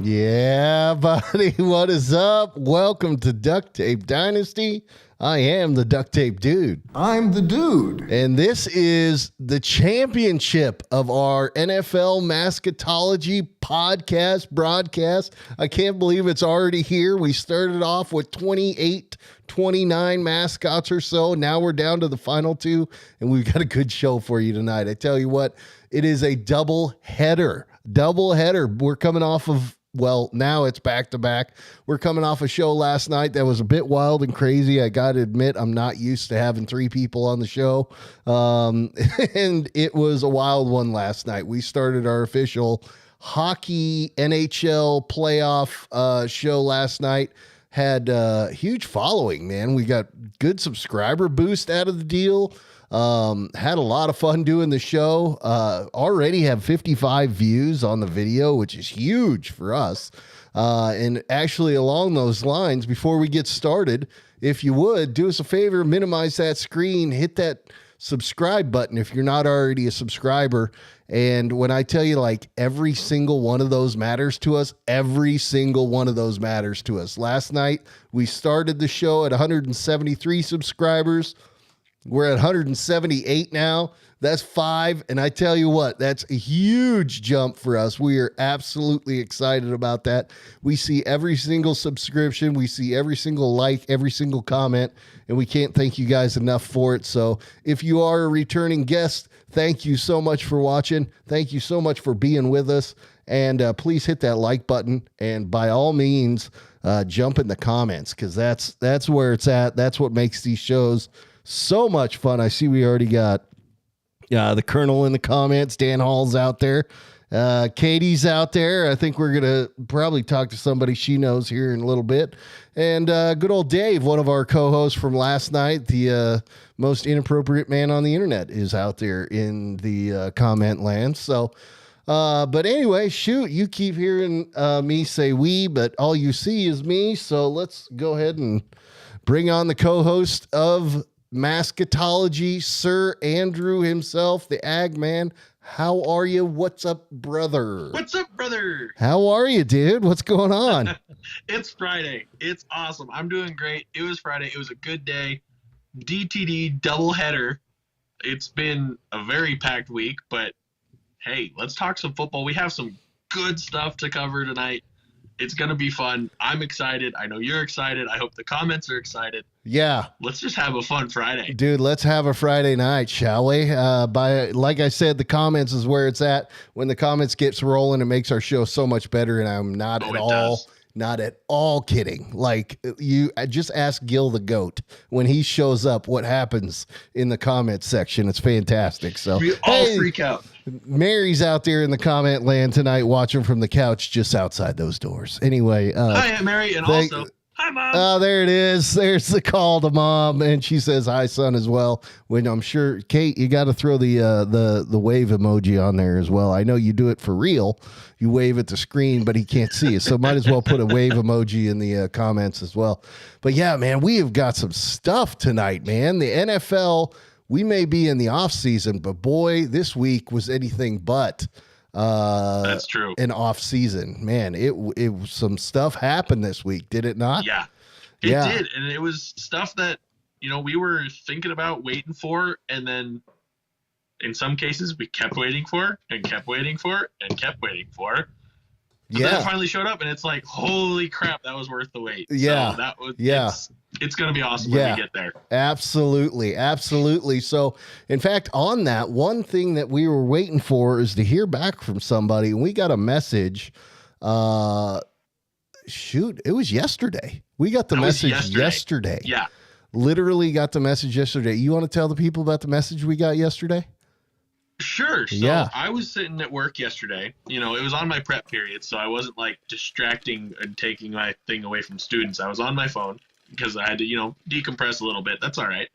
Yeah, buddy, what is up? Welcome to Duct Tape Dynasty. I am the Duct Tape Dude. I'm the dude. And this is the championship of our NFL Mascotology podcast broadcast. I can't believe it's already here. We started off with 28, 29 mascots or so. Now we're down to the final two, and we've got a good show for you tonight. I tell you what, it is a double header. We're coming off of, well, now it's back-to-back. We're coming off a show last night that was a bit wild and crazy. I got to admit, I'm not used to having three people on the show. And it was a wild one last night. We started our official hockey NHL playoff show last night. Had a huge following, man. We got good subscriber boost out of the deal. Had a lot of fun doing the show. Already have 55 views on the video, which is huge for us. And actually along those lines, before we get started, if you would do us a favor, minimize that screen, hit that subscribe button if you're not already a subscriber. And when I tell you, like, every single one of those matters to us, every single one of those matters to us. Last night, we started the show at 173 subscribers. We're at 178 now. That's 5. And I tell you what, that's a huge jump for us. We are absolutely excited about that. We see every single subscription. We see every single like, every single comment, and we can't thank you guys enough for it. So if you are a returning guest, thank you so much for watching. Thank you so much for being with us. And please hit that like button. And by all means, jump in the comments, because that's where it's at. That's what makes these shows so much fun. I see we already got the Colonel in the comments. Dan Hall's out there. Katie's out there. I think we're going to probably talk to somebody she knows here in a little bit. And good old Dave, one of our co-hosts from last night, the most inappropriate man on the internet, is out there in the comment land. So, but anyway, shoot, you keep hearing me say we, but all you see is me. So let's go ahead and bring on the co-host of Mascotology, Sir Andrew himself, the Ag Man. How are you? What's up, brother? What's up, brother? How are you, dude? What's going on? It's Friday. It's awesome. I'm doing great. It was Friday. It was a good day. DTD doubleheader. It's been a very packed week, but hey, let's talk some football. We have some good stuff to cover tonight. It's going to be fun. I'm excited. I know you're excited. I hope the comments are excited. Yeah. Let's just have a fun Friday. Dude, let's have a Friday night, shall we? Like I said, the comments is where it's at. When the comments gets rolling, it makes our show so much better, and I'm not at all kidding. Like, you just ask Gil the goat when he shows up what happens in the comment section. It's fantastic. So we all freak out. Mary's out there in the comment land tonight watching from the couch just outside those doors. Anyway, hi, Mary, and also hi, Mom. Oh, there it is. There's the call to Mom, and she says hi, son, as well. When I'm sure, Kate, you got to throw the wave emoji on there as well. I know you do it for real. You wave at the screen, but he can't see it, so might as well put a wave emoji in the comments as well. But yeah, man, we have got some stuff tonight, man. The NFL. We may be in the off season, but boy, this week was anything but that's true. An off season. Man, it some stuff happened this week, did it not? Yeah, it did. And it was stuff that, we were thinking about, waiting for, and then in some cases we kept waiting for and kept waiting for and kept waiting for. But then it finally showed up, and it's like, holy crap, that was worth the wait. Yeah. So that was, yeah. It's going to be awesome when we get there. Absolutely. Absolutely. So, in fact, on that, one thing that we were waiting for is to hear back from somebody. And we got a message. It was yesterday. We got the message yesterday. Yeah. Literally got the message yesterday. You want to tell the people about the message we got yesterday? Sure. So I was sitting at work yesterday. It was on my prep period, so I wasn't like distracting and taking my thing away from students. I was on my phone because I had to, decompress a little bit. That's all right.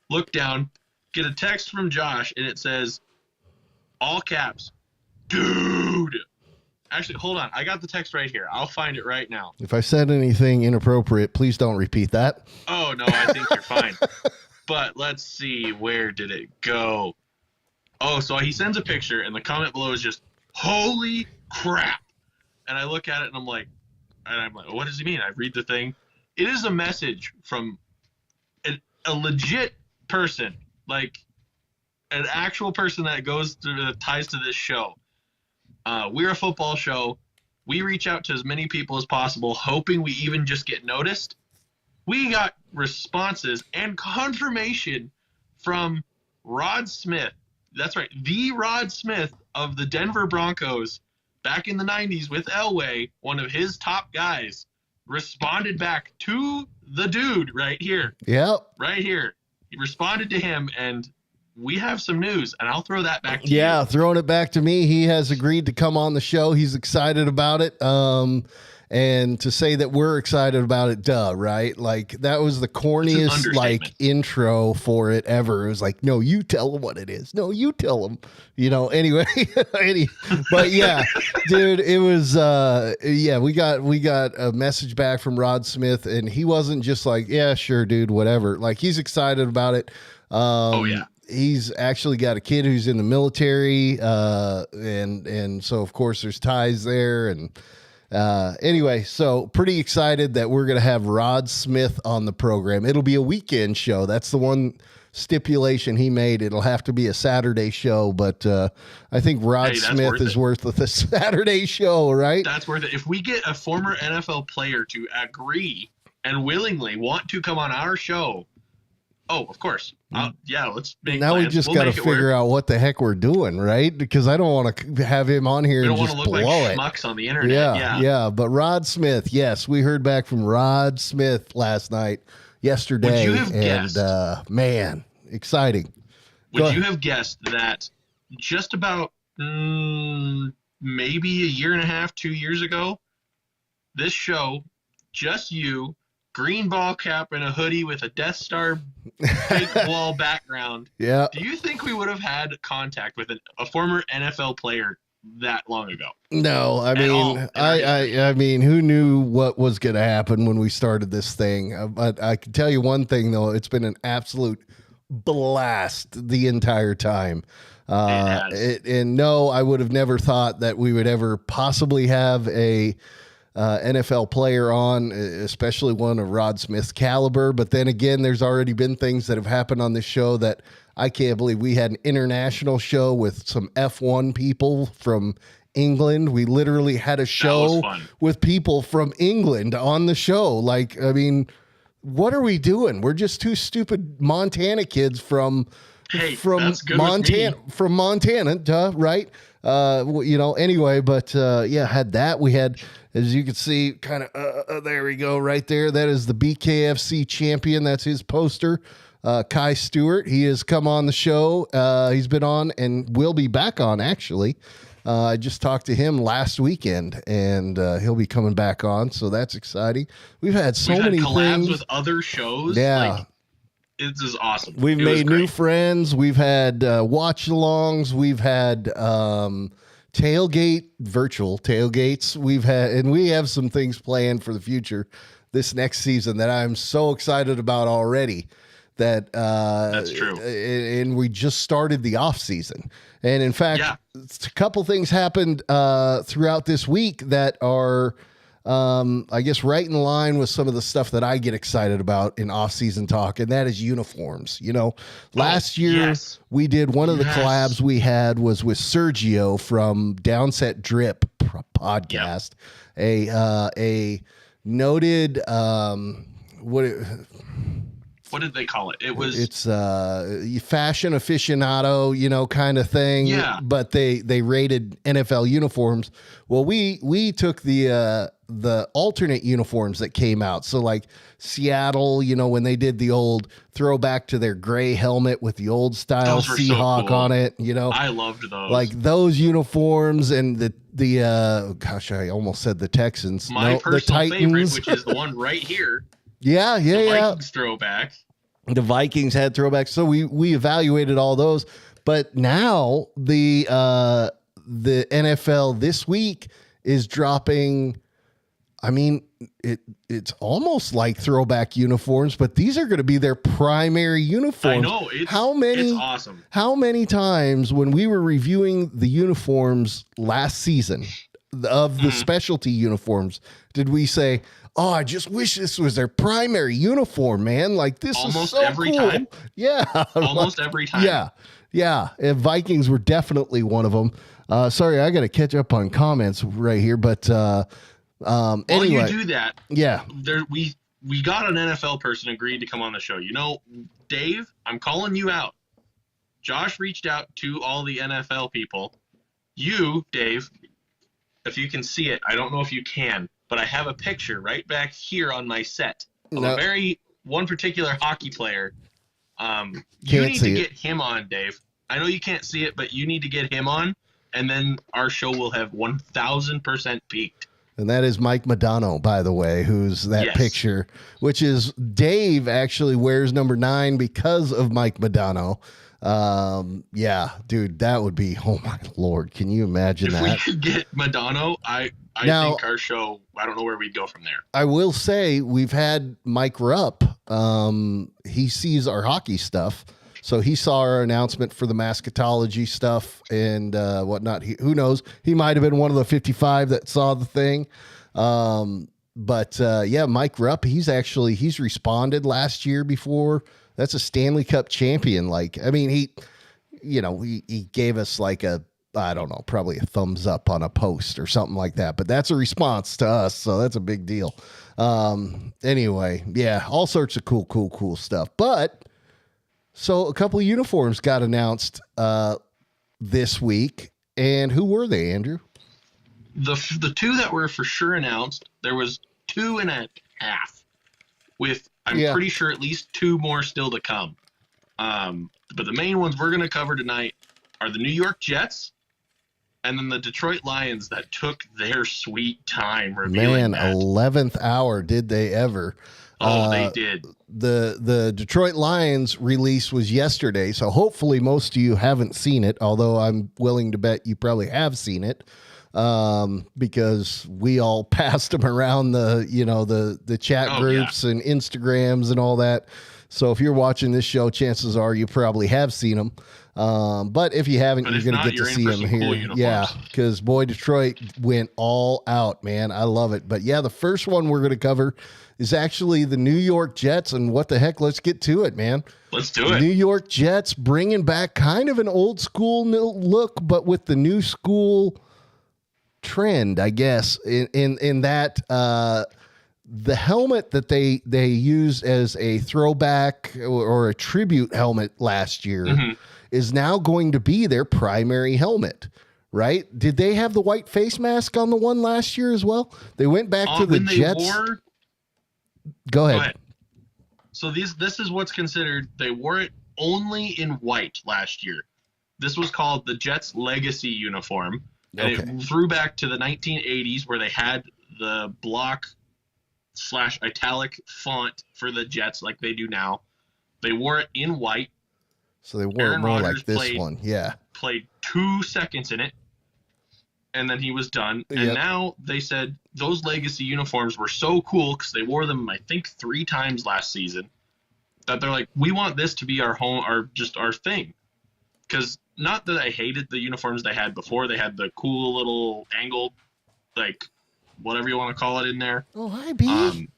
Look down, get a text from Josh, and it says, all caps, dude. Actually, hold on. I got the text right here. I'll find it right now. If I said anything inappropriate, please don't repeat that. Oh, no, I think you're fine. But let's see. Where did it go? Oh, so he sends a picture, and the comment below is just, holy crap. and I look at it and I'm like, what does he mean? I read the thing. It is a message from a legit person, like an actual person that goes through the ties to this show. We're a football show. We reach out to as many people as possible, hoping we even just get noticed. We got responses and confirmation from Rod Smith. That's right. The Rod Smith of the Denver Broncos back in the 90s with Elway, one of his top guys, responded back to the dude right here. Yep. Right here. He responded to him, and we have some news, and I'll throw that back to you. Yeah, throwing it back to me. He has agreed to come on the show. He's excited about it. And to say that we're excited about it, right? Like, that was the corniest, like, intro for it ever. It was like, no, you tell them what it is. No, you tell them. Anyway. But, yeah, dude, it was, we got a message back from Rod Smith, and he wasn't just like, yeah, sure, dude, whatever. Like, he's excited about it. Oh, yeah. He's actually got a kid who's in the military, and so, of course, there's ties there, and anyway, so pretty excited that we're going to have Rod Smith on the program. It'll be a weekend show. That's the one stipulation he made. It'll have to be a Saturday show, but I think Rod Smith is worth the Saturday show, right? That's worth it. If we get a former NFL player to agree and willingly want to come on our show, oh, of course. Let's make now plans. We just got to figure out what the heck we're doing, right? Because I don't want to have him on here and just blow it. We don't want to look like schmucks on the internet. Yeah. But Rod Smith, yes, we heard back from Rod Smith yesterday. Would you have guessed? Man, exciting. Would you have guessed that just about maybe a year and a half, 2 years ago, this show, just you, green ball cap and a hoodie with a Death Star fake wall background. Yeah. Do you think we would have had contact with a former NFL player that long ago? No, I mean, I mean, who knew what was going to happen when we started this thing? But I can tell you one thing, though. It's been an absolute blast the entire time. And no, I would have never thought that we would ever possibly have a NFL player on, especially one of Rod Smith's caliber. But then again, there's already been things that have happened on this show that I can't believe. We had an international show with some F1 people from England. We literally had a show with people from England on the show. Like, I mean, what are we doing? We're just two stupid Montana kids from Montana, right? Anyway, but had that. We had, as you can see, kind of, there we go, right there. That is the BKFC champion. That's his poster. Kai Stewart. He has come on the show. He's been on and will be back on, actually. I just talked to him last weekend, and he'll be coming back on, so that's exciting. We've had many collabs things with other shows. Yeah. It's just awesome. We've made new friends. We've had watch-alongs. We've had virtual tailgates. We have some things planned for the future this next season that I'm so excited about already. That's true. And we just started the off season. And in fact, a couple things happened throughout this week that are, I guess, right in line with some of the stuff that I get excited about in off-season talk, and that is uniforms. Last year we did one of the collabs we had was with Sergio from Downset Drip podcast, a noted what did they call it? It's fashion aficionado, kind of thing. Yeah. But they rated NFL uniforms. Well, we took the alternate uniforms that came out. So like Seattle, when they did the old throwback to their gray helmet with the old style Seahawk so cool. on it, I loved those. Like those uniforms and I almost said the Texans. My personal favorite, which is the one right here. Yeah. Vikings throwback. The Vikings had throwbacks, so we evaluated all those. But now the NFL this week is dropping. I mean, it's almost like throwback uniforms, but these are going to be their primary uniforms. I know. It's awesome. How many times when we were reviewing the uniforms last season, of the specialty uniforms did we say, oh, I just wish this was their primary uniform, man. Like, this is so every cool. time. Yeah. Almost every time. Yeah. Yeah. And Vikings were definitely one of them. Sorry, I got to catch up on comments right here, but while anyway. You do that. Yeah. We got an NFL person agreed to come on the show. You know, Dave, I'm calling you out. Josh reached out to all the NFL people. You, Dave, if you can see it, I don't know if you can, but I have a picture right back here on my set of one particular hockey player. You need to get him on, Dave. I know you can't see it, but you need to get him on, and then our show will have 1,000% peaked. And that is Mike Madonna, by the way, who's that picture, which is Dave actually wears number 9 because of Mike Madonna. Yeah, dude, that would be, oh my Lord. Can you imagine that? If we could get Madonna, I think our show, I don't know where we'd go from there. I will say we've had Mike Rupp. He sees our hockey stuff. So he saw our announcement for the Mascotology stuff and whatnot. Who knows? He might have been one of the 55 that saw the thing. But Mike Rupp, he's responded last year before. That's a Stanley Cup champion. Like, I mean, he gave us like I don't know, probably a thumbs up on a post or something like that. But that's a response to us. So that's a big deal. Anyway, yeah, all sorts of cool stuff. But so a couple of uniforms got announced this week. And who were they, Andrew? The two that were for sure announced, there was 2.5 with, I'm pretty sure, at least 2 more still to come. But the main ones we're going to cover tonight are the New York Jets and then the Detroit Lions that took their sweet time revealing that. 11th hour, did they ever? Oh, they did. The Detroit Lions release was yesterday, so hopefully most of you haven't seen it, although I'm willing to bet you probably have seen it, because we all passed them around the chat groups and Instagrams and all that. So if you're watching this show, chances are you probably have seen them. But if you haven't, you're going to get to see them here. Yeah, because boy, Detroit went all out, man. I love it. But yeah, the first one we're going to cover is actually the New York Jets. And what the heck? Let's get to it, man. Let's do it. New York Jets bringing back kind of an old school look, but with the new school trend, I guess, in that the helmet that they used as a throwback or a tribute helmet last year is now going to be their primary helmet, right? Did they have the white face mask on the one last year as well? They went back to the Jets. Go ahead. So this is what's considered, they wore it only in white last year. This was called the Jets Legacy uniform. And it threw back to the 1980s where they had the block/italic font for the Jets like they do now. They wore it in white. So they wore it more like this one. Yeah. Played 2 seconds in it, and then he was done. And now they said those legacy uniforms were so cool because they wore them, I think, 3 times last season, that they're like, we want this to be our home, our thing. Because not that I hated the uniforms they had before. They had the cool little angled, like, whatever you want to call it in there. Oh, hi, B.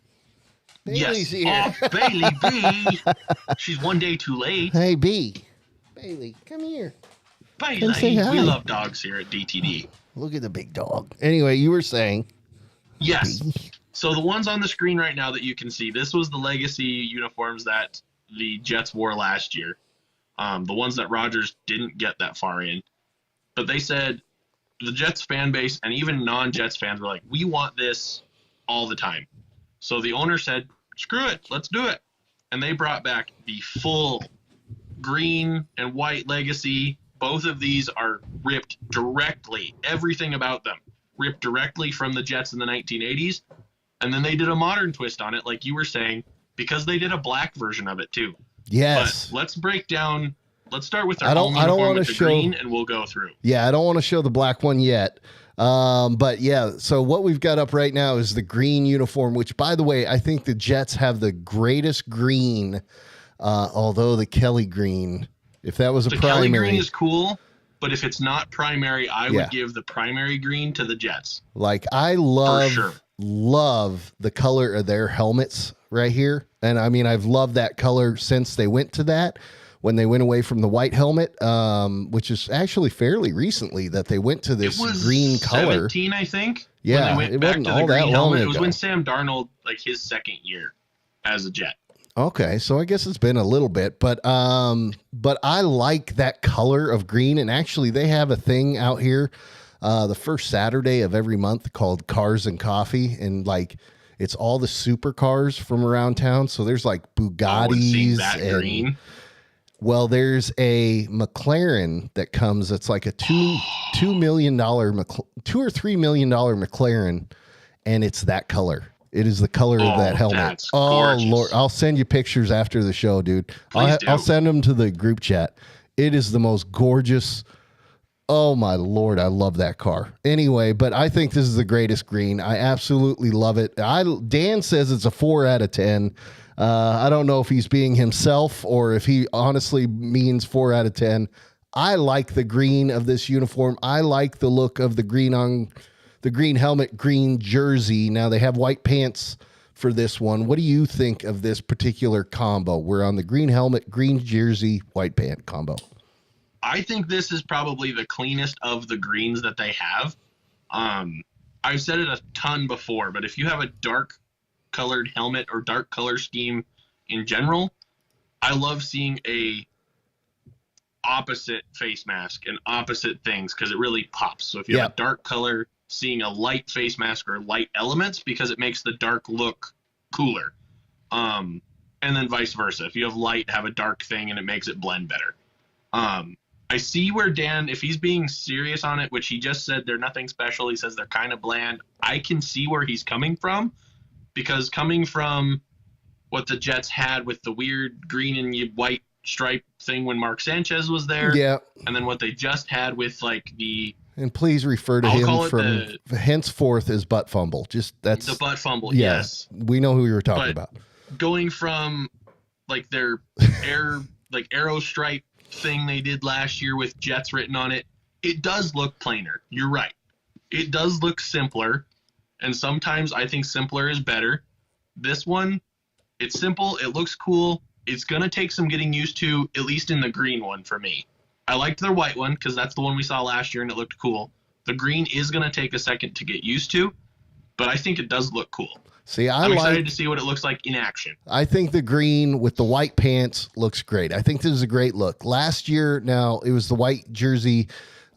Yes. Here. Oh, Bailey B. She's one day too late. Hey, B. Bailey, come here. Bailey. Come say hi. We love dogs here at DTD. Look at the big dog. Anyway, you were saying. Yes. So the ones on the screen right now that you can see, this was the legacy uniforms that the Jets wore last year. The ones that Rodgers didn't get that far in. But they said the Jets fan base and even non-Jets fans were like, we want this all the time. So the owner said, screw it, let's do it. And they brought back the full green and white legacy. Both of these are ripped directly, everything about them, ripped directly from the Jets in the 1980s. And then they did a modern twist on it, like you were saying, because they did a black version of it too. Yes. But let's break down. Let's start with their home uniform with the green, and we'll go through. Yeah, I don't want to show the black one yet. But yeah, so what we've got up right now is the green uniform, which, by the way, I think the Jets have the greatest green, although the Kelly green, if that was a primary. The Kelly green is cool, But if it's not primary, I would give the primary green to the Jets. Like, I love the color of their helmets right here. And I mean, I've loved that color since they went to that, when they went away from the white helmet, which is actually fairly recently that they went to this green color. 17, I think. Yeah, when they went back to the green helmet. It was when Sam Darnold, like his second year as a Jet. Okay, so I guess it's been a little bit, but I like that color of green. And actually, they have a thing out here the first Saturday of every month called Cars and Coffee, and like it's all the supercars from around town. So there's like Bugattis and green. Well, there's a McLaren that comes. It's like a $2 million, $2 or $3 million McLaren, and it's that color. It is the color of that helmet. That's gorgeous. Lord, I'll send you pictures after the show, dude. I'll send them to the group chat. It is the most gorgeous. Oh my Lord, I love that car. Anyway, but I think this is the greatest green. I absolutely love it. Dan says it's a 4 out of 10. I don't know if he's being himself or if he honestly means 4 out of 10. I like the green of this uniform. I like the look of the green on the green helmet, green jersey. Now they have white pants for this one. What do you think of this particular combo? We're on the green helmet, green jersey, white pant combo. I think this is probably the cleanest of the greens that they have. I've said it a ton before, but if you have a dark colored helmet or dark color scheme in general, I love seeing a opposite face mask and opposite things because it really pops. So if you have a dark color, seeing a light face mask or light elements, because it makes the dark look cooler. And then vice versa. If you have light, have a dark thing and it makes it blend better. I see where Dan, if he's being serious on it, which he just said they're nothing special, he says they're kind of bland. I can see where he's coming from, because coming from what the Jets had with the weird green and white stripe thing when Mark Sanchez was there, and then what they just had with like the... And please refer to him from henceforth as Butt Fumble. Just that's the Butt Fumble. Yes, we know who you were talking about. Going from like their arrow stripe thing they did last year with Jets written on it, it does look plainer. You're right. It does look simpler, and sometimes I think simpler is better. This one, it's simple. It looks cool. It's gonna take some getting used to, at least in the green one for me. I liked their white one because that's the one we saw last year and it looked cool. The green is going to take a second to get used to, but I think it does look cool. See, I'm excited to see what it looks like in action. I think the green with the white pants looks great. I think this is a great look. Last year, now it was the white jersey.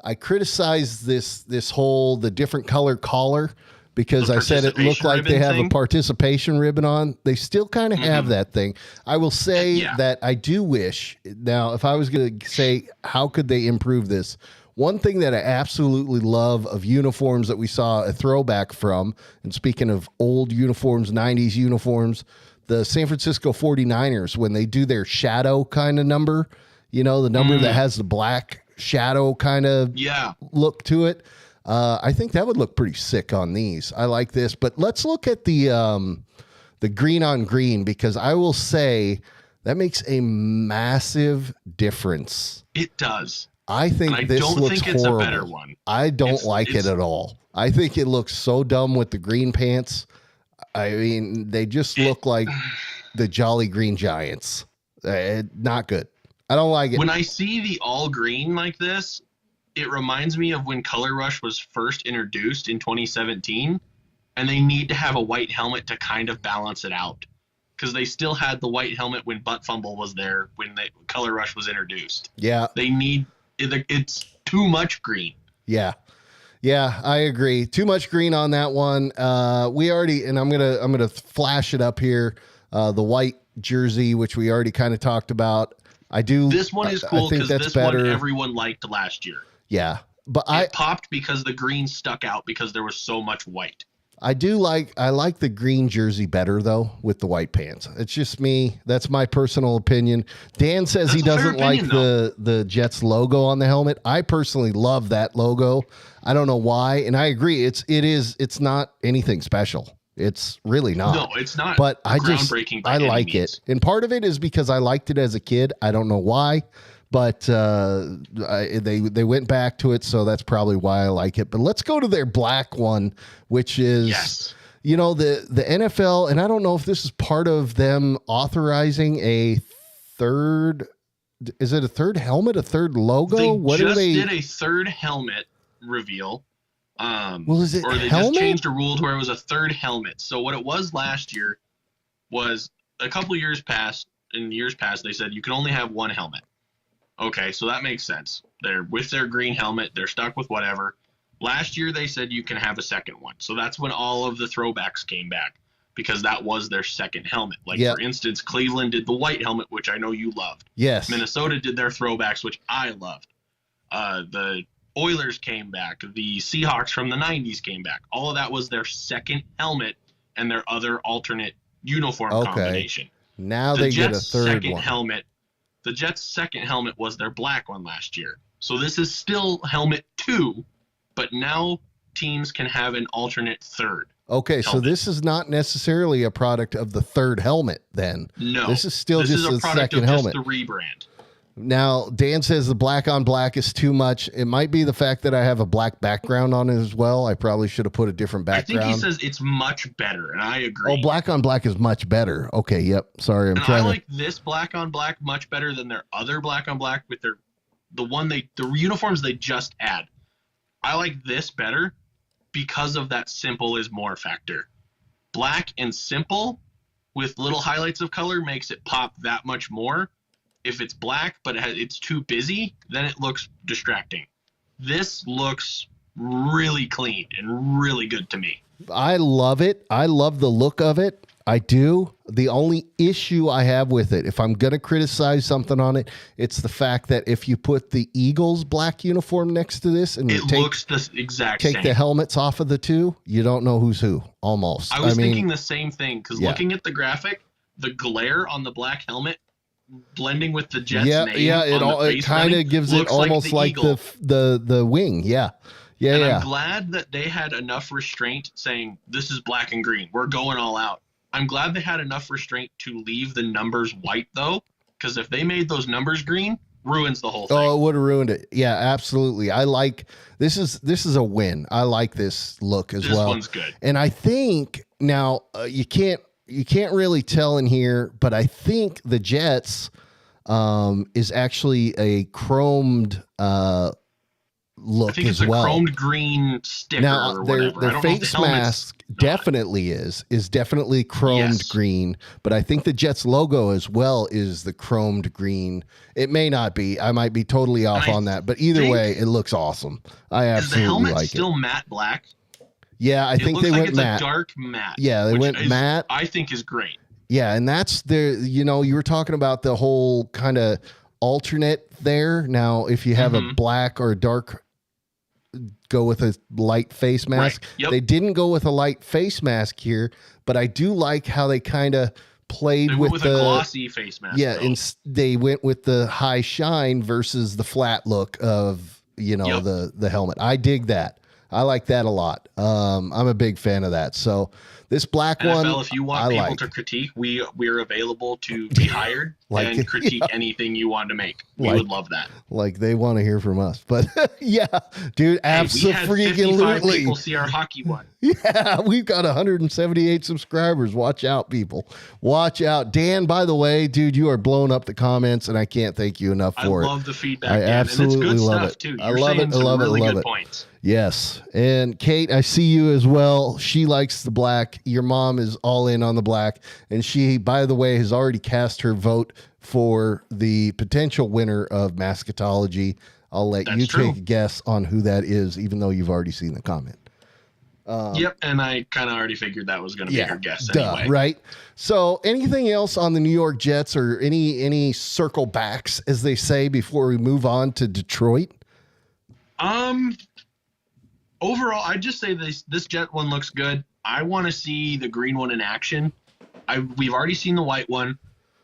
I criticized the different color collar because I said it looked like they have a participation ribbon on. They still kind of have that thing. I will say that I do wish, now, if I was going to say, how could they improve this? One thing that I absolutely love of uniforms that we saw a throwback from, and speaking of old uniforms, 90s uniforms, the San Francisco 49ers, when they do their shadow kind of number, you know, the number that has the black shadow kind of look to it. I think that would look pretty sick on these. I like this, but let's look at the green on green, because I will say that makes a massive difference. It does. I think this looks horrible. It's a better one. I don't like it at all. I think it looks so dumb with the green pants. I mean, they just look like the Jolly Green Giants. Not good. I don't like it. When I see the all green like this, it reminds me of when Color Rush was first introduced in 2017, and they need to have a white helmet to kind of balance it out, because they still had the white helmet when Butt Fumble was there when Color Rush was introduced. Yeah. They need it's too much green. Yeah. Yeah, I agree. Too much green on that one. We already, and I'm gonna flash it up here. The white jersey, which we already kind of talked about. This one is cool because this better. One everyone liked last year. Yeah, but it popped because the green stuck out because there was so much white. I like the green jersey better though with the white pants. It's just me. That's my personal opinion. Dan says he doesn't like the Jets logo on the helmet. I personally love that logo. I don't know why, and I agree. It's not anything special. It's really not. No, it's not. But I like it. And part of it is because I liked it as a kid. I don't know why, but they went back to it, so that's probably why I like it. But let's go to their black one, which is the NFL, and I don't know if this is part of them authorizing a third. Is it a third helmet, a third logo? They did a third helmet reveal. Is it or they helmet? just changed a rule to where it was a third helmet. So what it was last year was a couple of years past. In years past, they said you can only have one helmet. Okay, so that makes sense. They're with their green helmet. They're stuck with whatever. Last year, they said you can have a second one. So that's when all of the throwbacks came back, because that was their second helmet. Like, for instance, Cleveland did the white helmet, which I know you loved. Yes. Minnesota did their throwbacks, which I loved. The Oilers came back. The Seahawks from the 90s came back. All of that was their second helmet and their other alternate uniform combination. Now they get a third one. The Jets' second helmet was their black one last year. So this is still helmet 2, but now teams can have an alternate third. Okay, so this is not necessarily a product of the third helmet then. No. This is still just a second helmet. Just the rebrand. Now, Dan says the black on black is too much. It might be the fact that I have a black background on it as well. I probably should have put a different background. I think he says it's much better, and I agree. Oh, black on black is much better. Okay, yep. Sorry, I like this black on black much better than their other black on black with the uniforms they just add. I like this better because of that simple is more factor. Black and simple with little highlights of color makes it pop that much more. If it's black but it's too busy, then it looks distracting. This looks really clean and really good to me. I love it. I love the look of it. I do. The only issue I have with it, if I'm going to criticize something on it, it's the fact that if you put the Eagles black uniform next to this and looks the exact same. Take the helmets off of the two, you don't know who's who, almost. I was thinking the same thing, because looking at the graphic, the glare on the black helmet blending with the Jets name. It kind of gives it almost like the wing. I'm glad that they had enough restraint saying this is black and green. We're going all out. I'm glad they had enough restraint to leave the numbers white though, because if they made those numbers green, ruins the whole thing. Oh, it would have ruined it. Yeah, absolutely. I like this is a win. I like this look as well. This one's good. And I think now you can't really tell in here, but I think the Jets is actually a chromed look I think as it's well. A chromed green sticker now, or whatever. Their face mask definitely is definitely chromed green, but I think the Jets logo as well is the chromed green. It may not be. I might be totally off on that, but either way, it looks awesome. I absolutely like it. Is the helmet still matte black? Yeah, I think they went matte. A dark matte. Yeah, they went matte. I think is great. Yeah, and that's you were talking about the whole kind of alternate there. Now, if you have a black or a dark, go with a light face mask. Right. Yep. They didn't go with a light face mask here, but I do like how they kind of played with a glossy face mask. Yeah, and they went with the high shine versus the flat look of the helmet. I dig that. I like that a lot. I'm a big fan of that. So this black NFL, one, if you want people to critique, we're available to be hired and critique anything you want to make. We would love that. Like they want to hear from us. But yeah, dude, absolutely. People see our hockey one. Yeah, we've got 178 subscribers. Watch out, people. Watch out. Dan, by the way, dude, you are blowing up the comments, and I can't thank you enough for it. I love the feedback. I absolutely and it's good love stuff, it. Too. I love it. I love it. I love it. Points. Yes. And Kate, I see you as well. She likes the black. Your mom is all in on the black. And she, by the way, has already cast her vote for the potential winner of Mascotology. I'll let you take a guess on who that is, even though you've already seen the comment. Yep, and I kind of already figured that was going to be her guess anyway. Right? So anything else on the New York Jets or any circle backs, as they say, before we move on to Detroit? Overall, I'd just say this Jet one looks good. I want to see the green one in action. We've already seen the white one.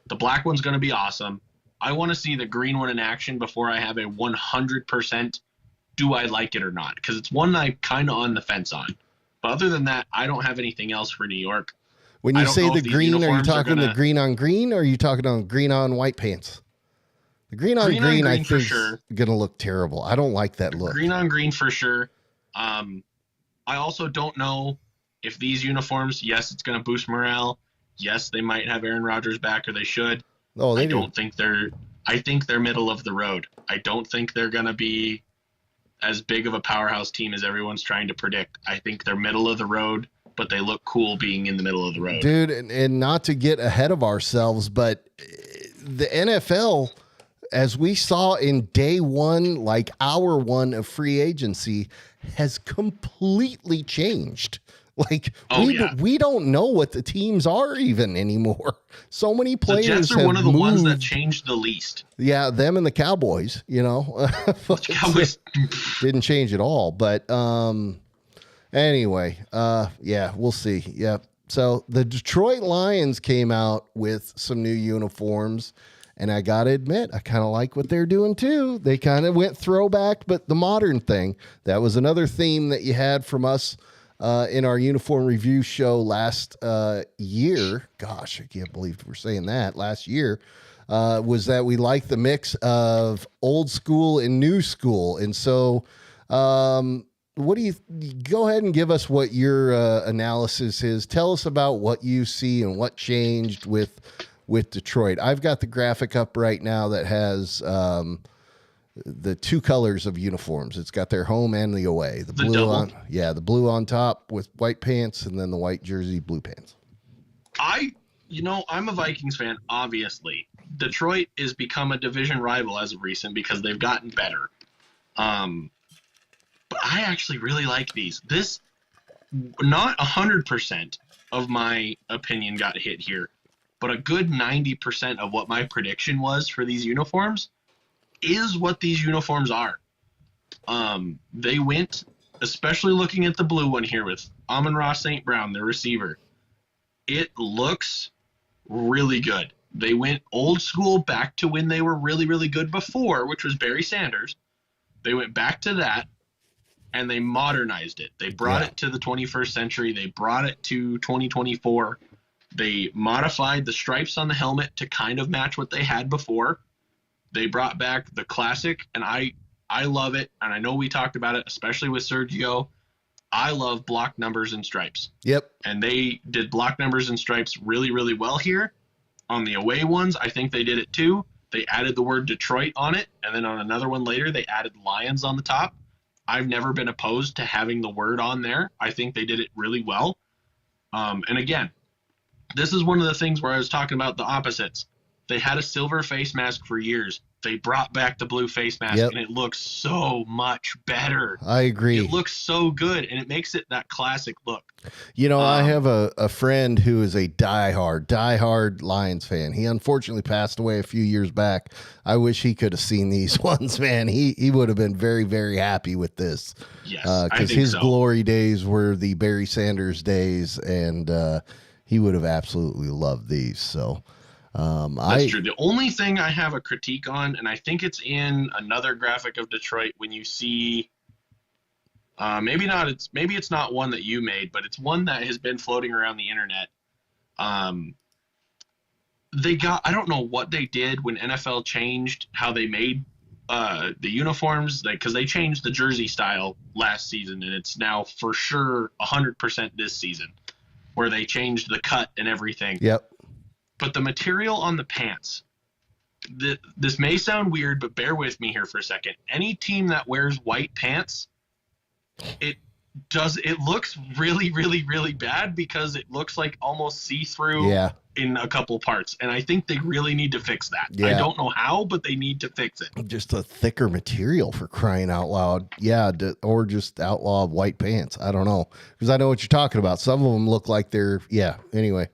The black one's going to be awesome. I want to see the green one in action before I have a 100% do I like it or not, because it's one I'm kind of on the fence on. But other than that, I don't have anything else for New York. When you say the green, are you talking the green on green, or are you talking on green on white pants? The green on green I think for sure. is going to look terrible. I don't like that look. Green on green for sure. I also don't know if these uniforms, yes, it's going to boost morale. Yes, they might have Aaron Rodgers back, or they should. Oh, they do. I think they're middle of the road. I don't think they're going to be as big of a powerhouse team as everyone's trying to predict. I think they're middle of the road, but they look cool being in the middle of the road. Dude, and not to get ahead of ourselves, but the NFL, as we saw in day one, like hour one of free agency, has completely changed. Like we don't know what the teams are even anymore. So many players. The Jets are one of the ones that changed the least. Yeah, them and the Cowboys. Cowboys didn't change at all. But anyway, yeah, we'll see. Yeah. So the Detroit Lions came out with some new uniforms, and I got to admit, I kind of like what they're doing too. They kind of went throwback, but the modern thing. That was another theme that you had from us in our uniform review show last year. Gosh, I can't believe we're saying that. Last year was that we like the mix of old school and new school. And so what do you go ahead and give us what your analysis is? Tell us about what you see and what changed with Detroit. I've got the graphic up right now that has the two colors of uniforms. It's got their home and the away. The blue the blue on top with white pants, and then the white jersey, blue pants. I'm a Vikings fan, obviously. Detroit has become a division rival as of recent because they've gotten better. But I actually really like these. This, not 100% of my opinion got hit here, but a good 90% of what my prediction was for these uniforms is what these uniforms are. They went, especially looking at the blue one here with Amon-Ra St. Brown, their receiver. It looks really good. They went old school back to when they were really, really good before, which was Barry Sanders. They went back to that, and they modernized it. They brought it to the 21st century. They brought it to 2024. They modified the stripes on the helmet to kind of match what they had before. They brought back the classic, and I love it, and I know we talked about it, especially with Sergio. I love block numbers and stripes. Yep. And they did block numbers and stripes really, really well here. On the away ones, I think they did it too. They added the word Detroit on it, and then on another one later, they added Lions on the top. I've never been opposed to having the word on there. I think they did it really well. And again, this is one of the things where I was talking about the opposites. They had a silver face mask for years. They brought back the blue face mask, and it looks so much better. I agree. It looks so good, and it makes it that classic look. I have a friend who is a diehard Lions fan. He unfortunately passed away a few years back. I wish he could have seen these ones, man. He would have been very, very happy with this. Yes, because his glory days were the Barry Sanders days, and he would have absolutely loved these. So that's true. The only thing I have a critique on, and I think it's in another graphic of Detroit, when you see maybe it's not one that you made, but it's one that has been floating around the internet. I don't know what they did when NFL changed how they made the uniforms, because they changed the jersey style last season, and it's now for sure 100% this season, where they changed the cut and everything. Yep. But the material on the pants, this may sound weird, but bear with me here for a second. Any team that wears white pants, it looks really, really, really bad, because it looks like almost see-through in a couple parts. And I think they really need to fix that. Yeah. I don't know how, but they need to fix it. Just a thicker material, for crying out loud. Yeah, or just outlaw white pants. I don't know, because I know what you're talking about. Some of them look like they're, anyway.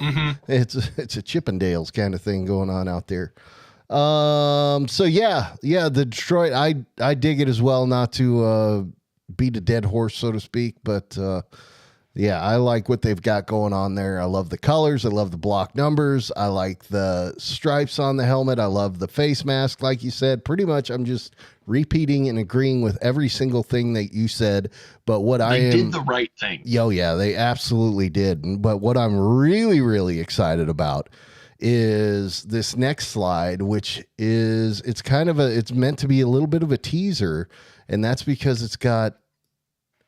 Mm-hmm. It's a Chippendales kind of thing going on out there. So the Detroit, I dig it as well, not to beat a dead horse, so to speak, but I like what they've got going on there. I love the colors. I love the block numbers. I like the stripes on the helmet. I love the face mask, like you said. Pretty much I'm just repeating and agreeing with every single thing that you said. But they did the right thing. Yeah, they absolutely did. But what I'm really, really excited about is this next slide, which is, it's meant to be a little bit of a teaser, and that's because it's got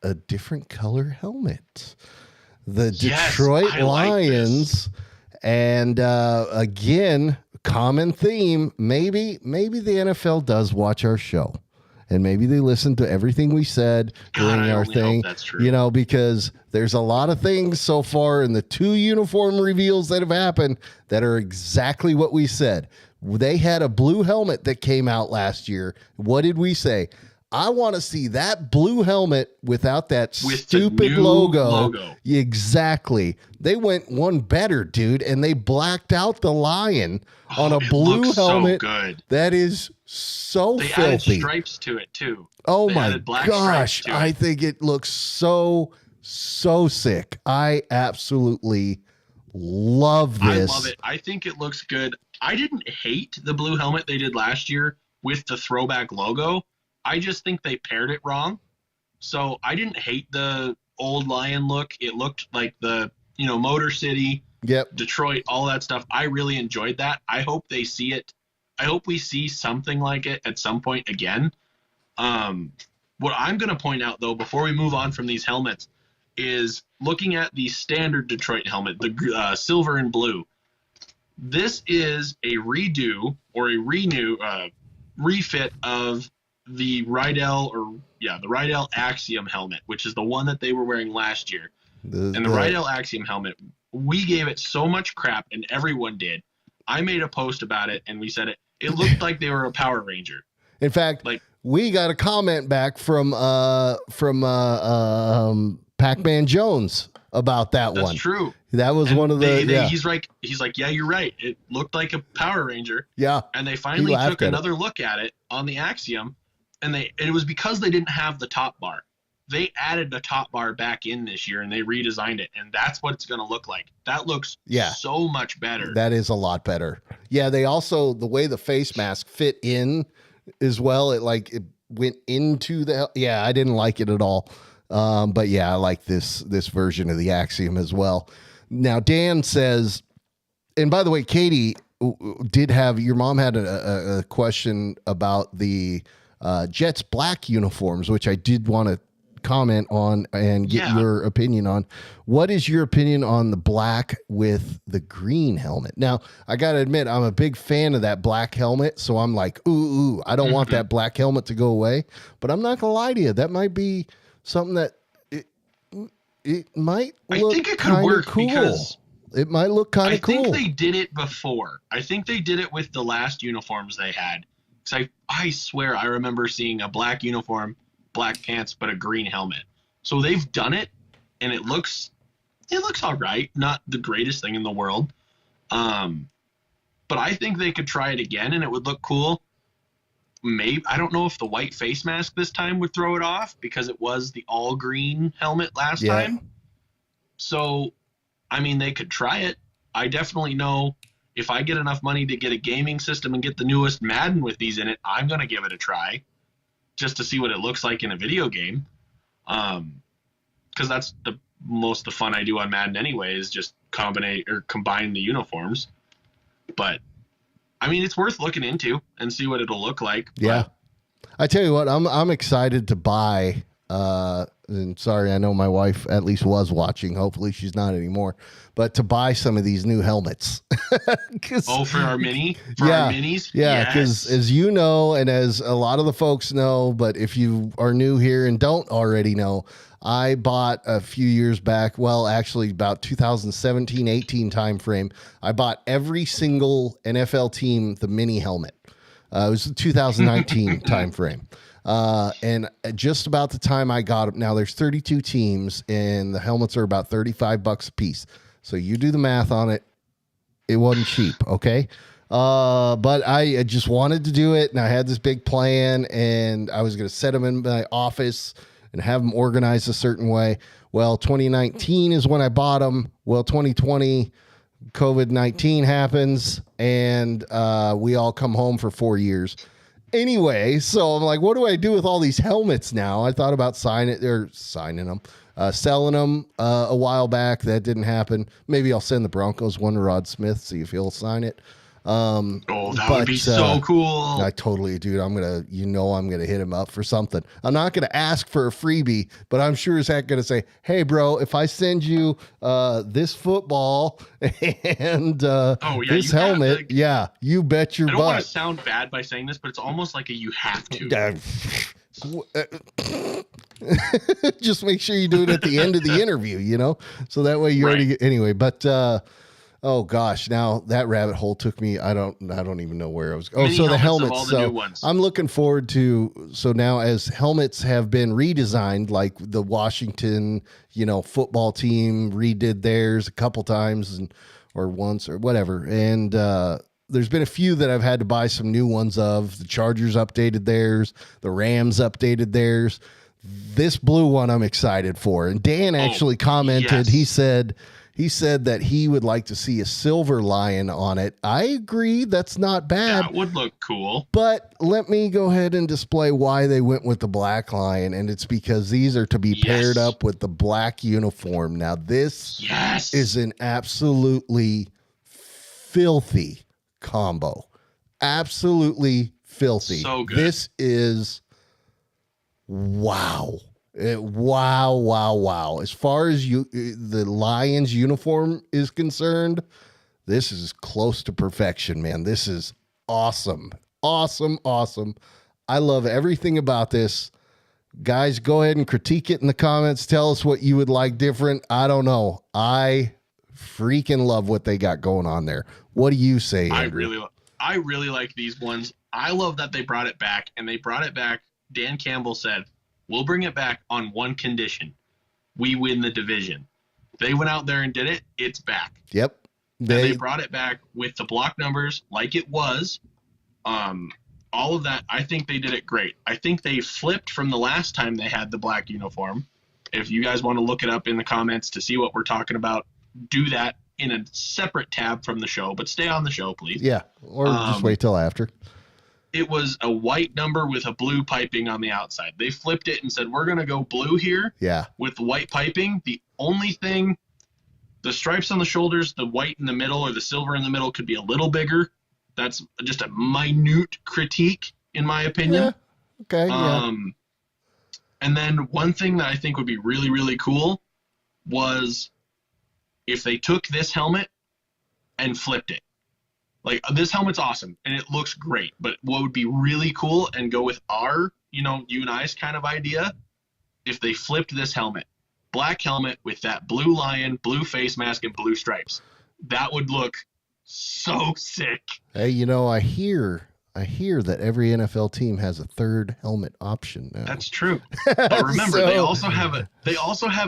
a different color helmet. The Detroit Lions, and again, common theme. Maybe the NFL does watch our show, and maybe they listen to everything we said during our thing. That's true. You know, because there's a lot of things so far in the 2 uniform reveals that have happened that are exactly what we said. They had a blue helmet that came out last year. What did we say? I want to see that blue helmet without that stupid logo. Exactly. They went one better, dude, and they blacked out the lion on a blue helmet. So good. That is so filthy. They added stripes to it too. Oh my gosh. I think it looks so sick. I absolutely love this. I love it. I think it looks good. I didn't hate the blue helmet they did last year with the throwback logo. I just think they paired it wrong. So I didn't hate the old lion look. It looked like the, Motor City, Detroit, all that stuff. I really enjoyed that. I hope they see it. I hope we see something like it at some point again. What I'm going to point out, though, before we move on from these helmets, is looking at the standard Detroit helmet, the silver and blue. This is a redo or a refit of the Rydell Axiom helmet, which is the one that they were wearing last year. The Rydell Axiom helmet, we gave it so much crap, and everyone did. I made a post about it, and we said it looked like they were a Power Ranger. In fact, we got a comment back from Pac-Man Jones about that one. That's true. That was one of the. He's like, yeah, you're right. It looked like a Power Ranger. Yeah. And they finally took another look at it on the Axiom. And it was because they didn't have the top bar. They added the top bar back in this year, and they redesigned it, and that's what it's going to look like. That looks so much better. That is a lot better. Yeah, they also, the way the face mask fit in as well, it went into the. Yeah, I didn't like it at all. But yeah, I like this version of the Axiom as well. Now Dan says, and by the way, Katie your mom had a question about the Jets black uniforms, which I did want to comment on and get your opinion on. What is your opinion on the black with the green helmet? Now, I got to admit, I'm a big fan of that black helmet, so I'm like, ooh, I don't want that black helmet to go away. But I'm not going to lie to you. That might be something that it might look kind of cool. Because it might look kind of cool. I think they did it before. I think they did it with the last uniforms they had. Because I swear I remember seeing a black uniform, black pants, but a green helmet. So they've done it, and it looks all right. Not the greatest thing in the world. But I think they could try it again, and it would look cool. Maybe I don't know if the white face mask this time would throw it off, because it was the all green helmet last time. So, I mean, they could try it. I definitely know if I get enough money to get a gaming system and get the newest Madden with these in it, I'm going to give it a try just to see what it looks like in a video game. Because that's most of the fun I do on Madden anyway, is just combine the uniforms. But I mean, it's worth looking into and see what it'll look like. Yeah. I tell you what, I'm excited to buy, and sorry, I know my wife at least was watching. Hopefully she's not anymore, but to buy some of these new helmets. For our mini? For our minis? Yeah. Because as you know, and as a lot of the folks know, but if you are new here and don't already know, I bought a few years back, well, actually about 2017-18 timeframe, I bought every single NFL team the mini helmet. It was the 2019 timeframe. And just about the time I got them, now there's 32 teams, and the helmets are about $35 a piece. So you do the math on it. It wasn't cheap, okay? But I just wanted to do it, and I had this big plan, and I was going to set them in my office and have them organized a certain way. Well, 2019 is when I bought them. Well, 2020, COVID-19 happens, and we all come home for 4 years. Anyway, so I'm like, what do I do with all these helmets now? I thought about selling them a while back. That didn't happen. Maybe I'll send the Broncos one to Rod Smith, see if he'll sign it. That would be so cool. I totally, dude. I'm gonna hit him up for something. I'm not gonna ask for a freebie, but I'm sure as heck gonna say, "Hey, bro, if I send you this football and this helmet, you bet your butt." I don't want to sound bad by saying this, but it's almost like you have to. Just make sure you do it at the end of the interview, so that way you already anyway. But oh gosh, now that rabbit hole took me. I don't even know where I was. Oh, so the helmets. So I'm looking forward to. So now as helmets have been redesigned, like the Washington, football team redid theirs a couple times or once or whatever, and there's been a few that I've had to buy some new ones of. The Chargers updated theirs. The Rams updated theirs. This blue one I'm excited for. And Dan actually commented. Yes. He said that he would like to see a silver lion on it. I agree. That's not bad. That would look cool. But let me go ahead and display why they went with the black lion. And it's because these are to be paired up with the black uniform. Now, this is an absolutely filthy combo. Absolutely filthy. So good. This is wow. Wow. As far as the Lions uniform is concerned, this is close to perfection, man. This is awesome. I love everything about this. Guys, go ahead and critique it in the comments. Tell us what you would like different. I don't know. I freaking love what they got going on there. What do you say, Andrew? I really like these ones. I love that they brought it back, and they brought it back. Dan Campbell said, "We'll bring it back on one condition. We win the division." They went out there and did it. It's back. Yep. They brought it back with the block numbers like it was. All of that, I think they did it great. I think they flipped from the last time they had the black uniform. If you guys want to look it up in the comments to see what we're talking about, do that in a separate tab from the show, but stay on the show, please. Yeah, or just wait till after. It was a white number with a blue piping on the outside. They flipped it and said, we're going to go blue here with white piping. The only thing, the stripes on the shoulders, the white in the middle or the silver in the middle could be a little bigger. That's just a minute critique, in my opinion. Yeah. Okay. And then one thing that I think would be really, really cool was if they took this helmet and flipped it. Like, this helmet's awesome, and it looks great. But what would be really cool and go with our, you and I's kind of idea, if they flipped this helmet. Black helmet with that blue lion, blue face mask, and blue stripes. That would look so sick. Hey, I hear that every NFL team has a third helmet option now. That's true. But remember, they also have a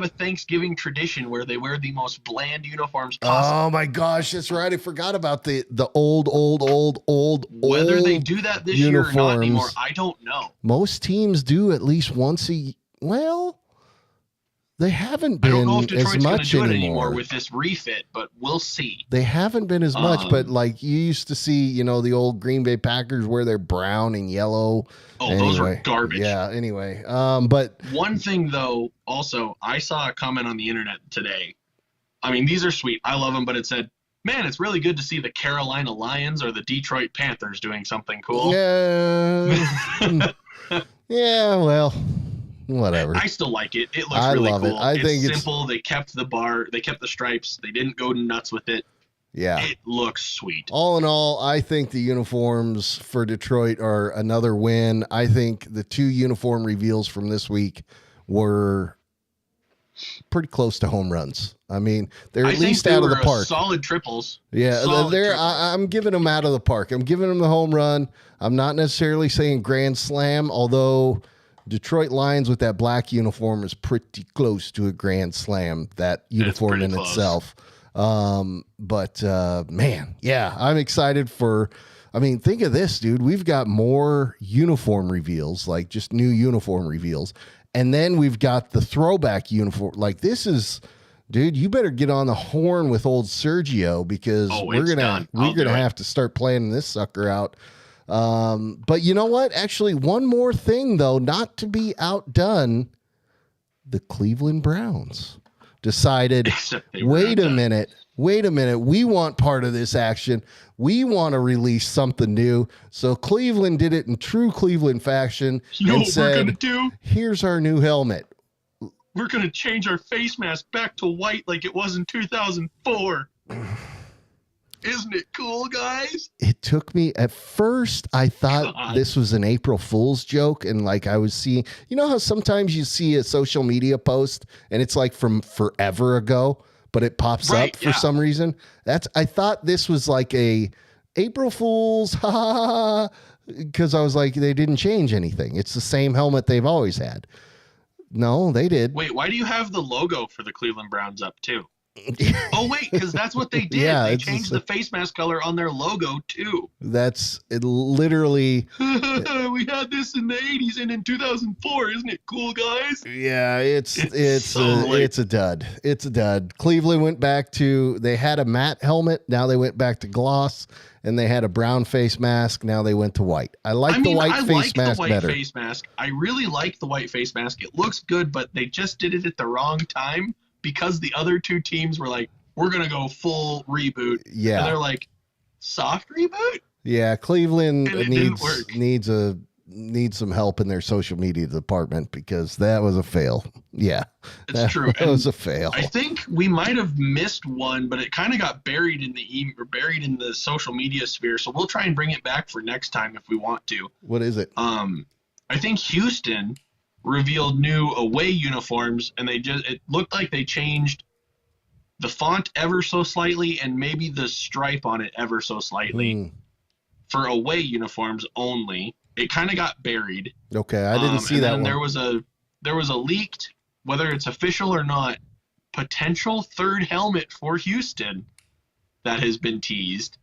Thanksgiving tradition where they wear the most bland uniforms possible. Oh my gosh, that's right. I forgot about the old. Whether they do that this year or not anymore, I don't know. Most teams do at least once a well. They haven't been I don't know if Detroit's as much do anymore with this refit, but we'll see. They haven't been as much, but like you used to see, the old Green Bay Packers wear their brown and yellow. Oh, those are garbage. Yeah. Anyway, but one thing though, also, I saw a comment on the internet today. I mean, these are sweet. I love them, but it said, "Man, it's really good to see the Carolina Lions or the Detroit Panthers doing something cool." Yeah. Yeah. Well. Whatever. I still like it. It looks really cool. I think it's simple. They kept the bar. They kept the stripes. They didn't go nuts with it. Yeah. It looks sweet. All in all, I think the uniforms for Detroit are another win. I think the two uniform reveals from this week were pretty close to home runs. I mean, they're at least out of the park. Solid triples. Yeah, I'm giving them out of the park. I'm giving them the home run. I'm not necessarily saying grand slam, although Detroit Lions with that black uniform is pretty close to a grand slam, that uniform in itself. But man, yeah, I'm excited think of this, dude. We've got more uniform reveals, like just new uniform reveals. And then we've got the throwback uniform. Like this is, dude, you better get on the horn with old Sergio because we're going to have to start planning this sucker out. But you know what? Actually, one more thing, though, not to be outdone, the Cleveland Browns decided, wait a minute. We want part of this action. We want to release something new. So Cleveland did it in true Cleveland fashion and said, we're gonna do? Here's our new helmet. We're going to change our face mask back to white like it was in 2004. Isn't it cool, guys? It took me at first. I thought this was an April Fool's joke. And like I was seeing, you know how sometimes you see a social media post and it's like from forever ago, but it pops up for some reason. I thought this was like a April Fool's, because I was like, they didn't change anything. It's the same helmet they've always had. No, they did. Wait, why do you have the logo for the Cleveland Browns up too? Oh, wait, because that's what they did. Yeah, they changed the face mask color on their logo too. That's it literally. We had this in the 80s and in 2004. Isn't it cool, guys? Yeah, it's a dud. It's a dud. Cleveland went back to, they had a matte helmet. Now they went back to gloss, and they had a brown face mask. Now they went to white. I like the white face mask better. Face mask. I really like the white face mask. It looks good, but they just did it at the wrong time because the other two teams were like, we're going to go full reboot. Yeah. And they're like, soft reboot? Yeah, Cleveland needs some help in their social media department because that was a fail. Yeah, it's true. That was a fail. I think we might have missed one, but it kind of got buried in the social media sphere. So we'll try and bring it back for next time if we want to. What is it? I think Houston revealed new away uniforms, and it looked like they changed the font ever so slightly and maybe the stripe on it ever so slightly for away uniforms only. It kind of got buried. Okay, I didn't see that one. There was a leaked, whether it's official or not, potential third helmet for Houston that has been teased,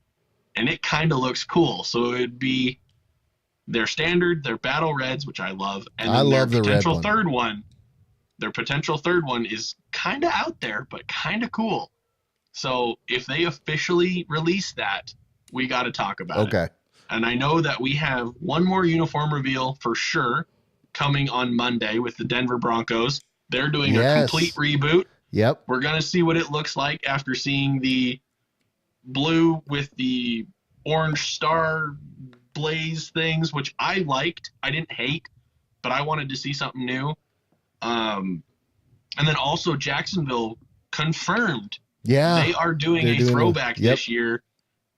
and it kind of looks cool. So it would be their standard, their battle reds, which I love, and then their potential third one. Their potential third one is kind of out there, but kind of cool. So if they officially release that, we got to talk about it. Okay. And I know that we have one more uniform reveal for sure coming on Monday with the Denver Broncos. They're doing a complete reboot. Yep. We're going to see what it looks like after seeing the blue with the orange star blaze things, which I liked. I didn't hate, but I wanted to see something new. And then also Jacksonville confirmed. Yeah. They are doing a throwback this year.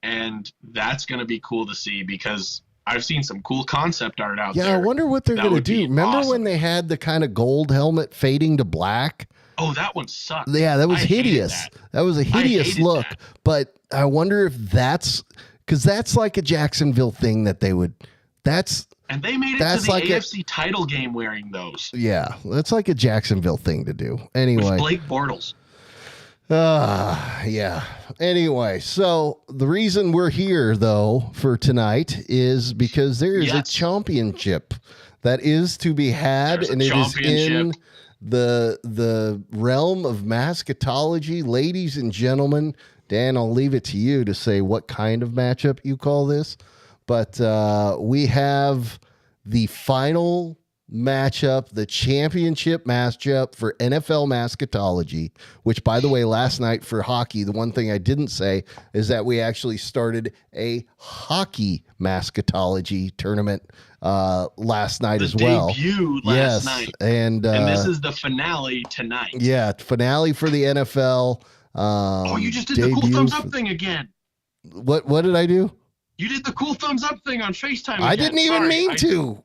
And that's going to be cool to see because I've seen some cool concept art out there. Yeah, I wonder what they're going to do. Remember when they had the kind of gold helmet fading to black? Oh, that one sucked. Yeah, that was hideous. That was a hideous look. But I wonder if because that's like a Jacksonville thing that they would. And they made it to the AFC title game wearing those. Yeah, that's like a Jacksonville thing to do. Anyway, with Blake Bortles. Yeah. Anyway, so the reason we're here, though, for tonight is because there is a championship that is to be had, and it is in the realm of mascotology. Ladies and gentlemen, Dan, I'll leave it to you to say what kind of matchup you call this, but we have the final matchup, the championship matchup for NFL mascotology, which, by the way, last night for hockey, the one thing I didn't say is that we actually started a hockey mascotology tournament last night as well. Debuted last night. And this is the finale tonight. Yeah, finale for the NFL. You just did the cool thumbs up thing again. What did I do? You did the cool thumbs up thing on FaceTime again. I didn't even mean to.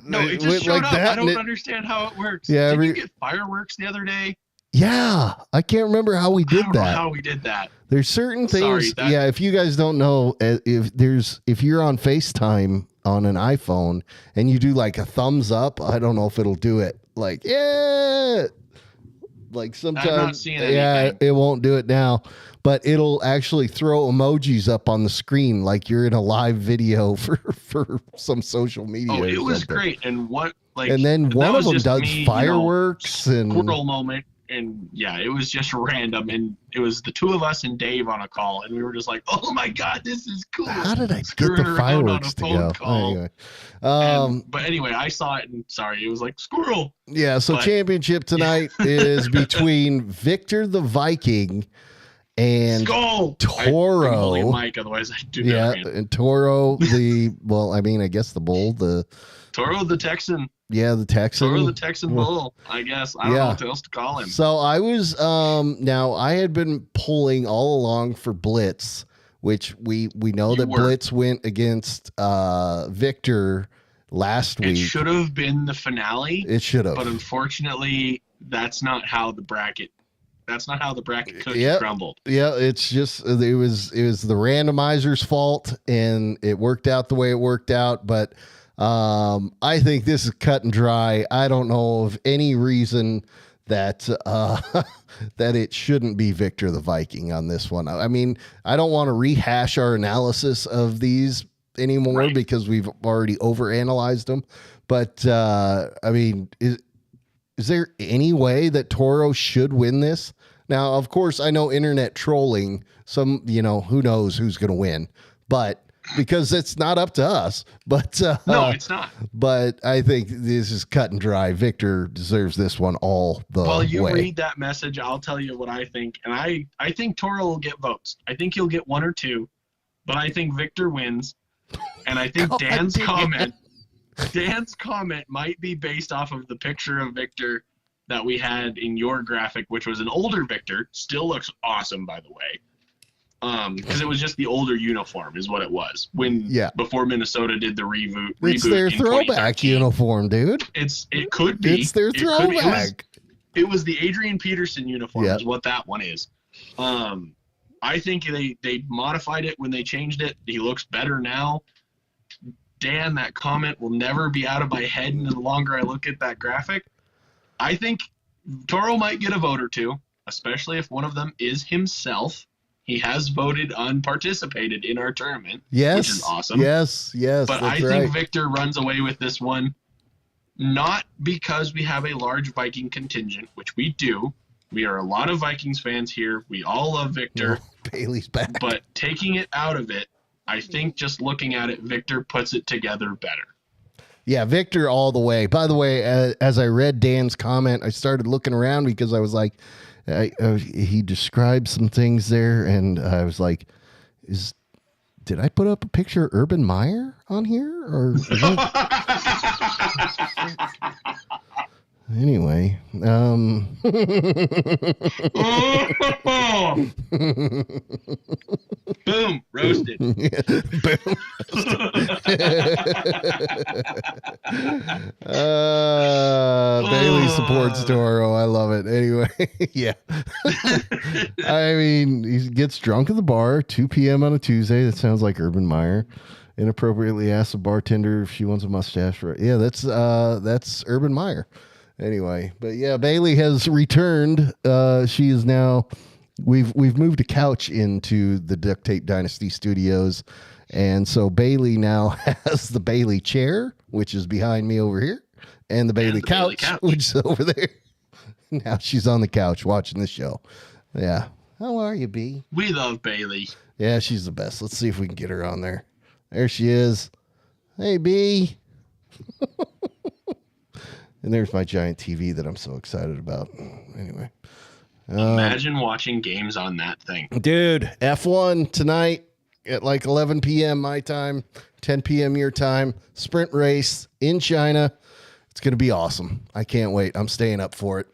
No, it just showed up. I don't understand how it works. Yeah, did you get fireworks the other day? Yeah, I can't remember how we did that. I don't know how we did that. There's certain things. If you guys don't know, if you're on FaceTime on an iPhone and you do like a thumbs up, I don't know if it'll do it. Like, yeah. Like sometimes, I'm not seeing anything. It won't do it now, but it'll actually throw emojis up on the screen like you're in a live video for some social media. Oh, it was great. And then one of them does fireworks and squirrel moment And yeah, it was just random, and it was the two of us and Dave on a call, and we were just like, "Oh my god, this is cool!" How did I get the fireworks to go? Anyway, but anyway, I saw it, and sorry, it was like squirrel. Yeah, so championship tonight is between Victor the Viking and Skull. Toro. I'm holding a mic, otherwise I do. Yeah, and Toro I guess the bull, Toro the Texan. Yeah, the Texan. Toro the Texan bull, I guess. I don't know what else to call him. So I was now I had been pulling all along for Blitz, which we know that Blitz went against Victor last week. It should have been the finale. It should have. But unfortunately, that's not how the bracket cookie crumbled. Yeah, it's just it was the randomizer's fault, and it worked out the way it worked out, but I think this is cut and dry. I don't know of any reason that that it shouldn't be Victor the Viking on this one. I mean, I don't want to rehash our analysis of these anymore because we've already overanalyzed them. But I mean, is there any way that Toro should win this? Now, of course, I know internet trolling. Who knows who's going to win, but. Because it's not up to us, but no, it's not. But I think this is cut and dry. Victor deserves this one all the way. Well, you read that message, I'll tell you what I think, and I think Toro will get votes. I think he'll get one or two, but I think Victor wins, and I think Dan's comment might be based off of the picture of Victor that we had in your graphic, which was an older Victor. Still looks awesome, by the way. Because it was just the older uniform is what it was before Minnesota did the reboot. It's their throwback uniform, dude. It could be. It's their throwback. It was the Adrian Peterson uniform is what that one is. I think they modified it when they changed it. He looks better now. Dan, that comment will never be out of my head the longer I look at that graphic. I think Toro might get a vote or two, especially if one of them is himself. He has voted unparticipated in our tournament, which is awesome. Yes. But I think Victor runs away with this one, not because we have a large Viking contingent, which we do. We are a lot of Vikings fans here. We all love Victor. Bailey's back. But taking it out of it, I think just looking at it, Victor puts it together better. Yeah, Victor all the way. By the way, as I read Dan's comment, I started looking around because I was like, he described some things there, and I was like, did I put up a picture of Urban Meyer on here? Or anyway, boom, roasted. Boom. Bailey supports Toro. I love it. Anyway, yeah. I mean, he gets drunk at the bar, 2 p.m. on a Tuesday. That sounds like Urban Meyer. Inappropriately asks a bartender if she wants a mustache. Yeah, that's Urban Meyer. Anyway, but yeah, Bailey has returned. She is now. We've moved a couch into the Duct Tape Dynasty studios, and so Bailey now has the Bailey chair, which is behind me over here, and the Bailey couch, which is over there. Now she's on the couch watching the show. Yeah, how are you, B? We love Bailey. Yeah, she's the best. Let's see if we can get her on there. There she is. Hey, B. And there's my giant TV that I'm so excited about. Anyway. Imagine watching games on that thing. Dude, F1 tonight at like 11 p.m. my time, 10 p.m. your time. Sprint race in China. It's going to be awesome. I can't wait. I'm staying up for it.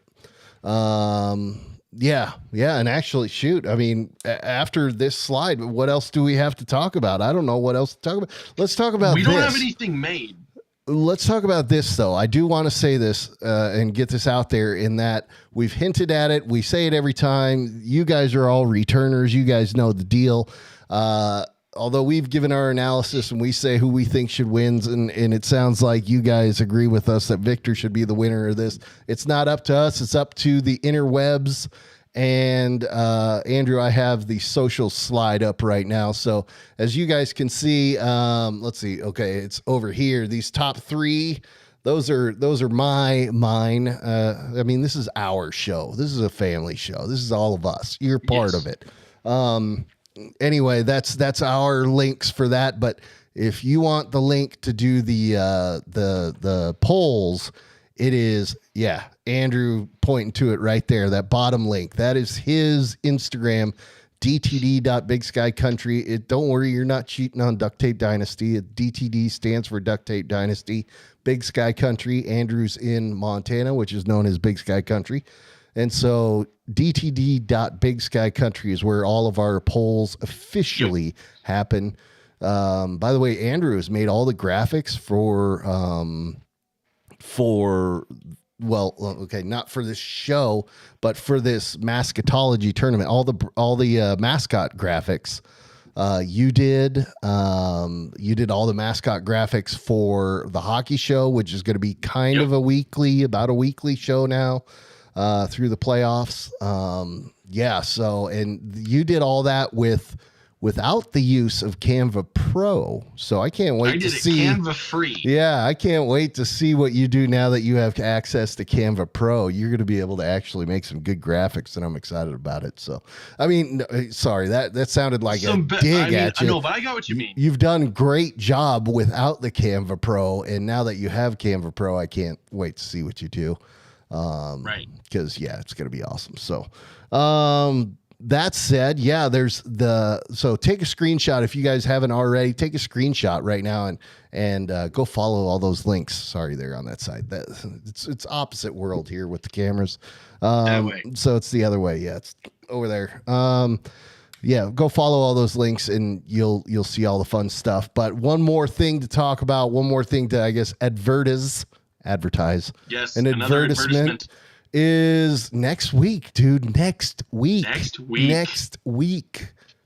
Yeah. And actually, shoot, I mean, after this slide, what else do we have to talk about? I don't know what else to talk about. Let's talk about this. We don't have anything made. Let's talk about this, though. I do want to say this and get this out there in that we've hinted at it. We say it every time. You guys are all returners. You guys know the deal. Although we've given our analysis and we say who we think should win, and it sounds like you guys agree with us that Victor should be the winner of this. It's not up to us. It's up to the interwebs. And Andrew, I have the social slide up right now. So as you guys can see, let's see. Okay, it's over here. These top three, those are mine. I mean, this is our show. This is a family show. This is all of us. You're part of it. Anyway, that's our links for that. But if you want the link to do the polls, it is, Andrew pointing to it right there. That bottom link, that is his Instagram, dtd.bigskycountry. Don't worry, you're not cheating on Duct Tape Dynasty. DTD stands for Duct Tape Dynasty. Big Sky Country. Andrew's in Montana, which is known as Big Sky Country. And so dtd.bigskycountry is where all of our polls officially happen. By the way, Andrew has made all the graphics not for this show, but for this Mascotology tournament, all the mascot graphics. You did all the mascot graphics for the hockey show, which is going to be kind of about a weekly show now, through the playoffs. So, and you did all that without the use of Canva Pro. So I can't wait to see Canva free. Yeah, I can't wait to see what you do now that you have access to Canva Pro. You're going to be able to actually make some good graphics, and I'm excited about it. So, I mean, sorry, that sounded like a dig at you. I know, but I got what you mean. You've done a great job without the Canva Pro, and now that you have Canva Pro, I can't wait to see what you do. Right. Because, it's going to be awesome. So, that said, so take a screenshot if you guys haven't already. Take a screenshot right now and go follow all those links. Sorry, they're on that side. It's opposite world here with the cameras. That way. So it's the other way. Yeah, it's over there. Go follow all those links and you'll see all the fun stuff. But one more thing to talk about. One more thing to, I guess, advertise. Yes, an advertisement. Is next week, dude. Next week.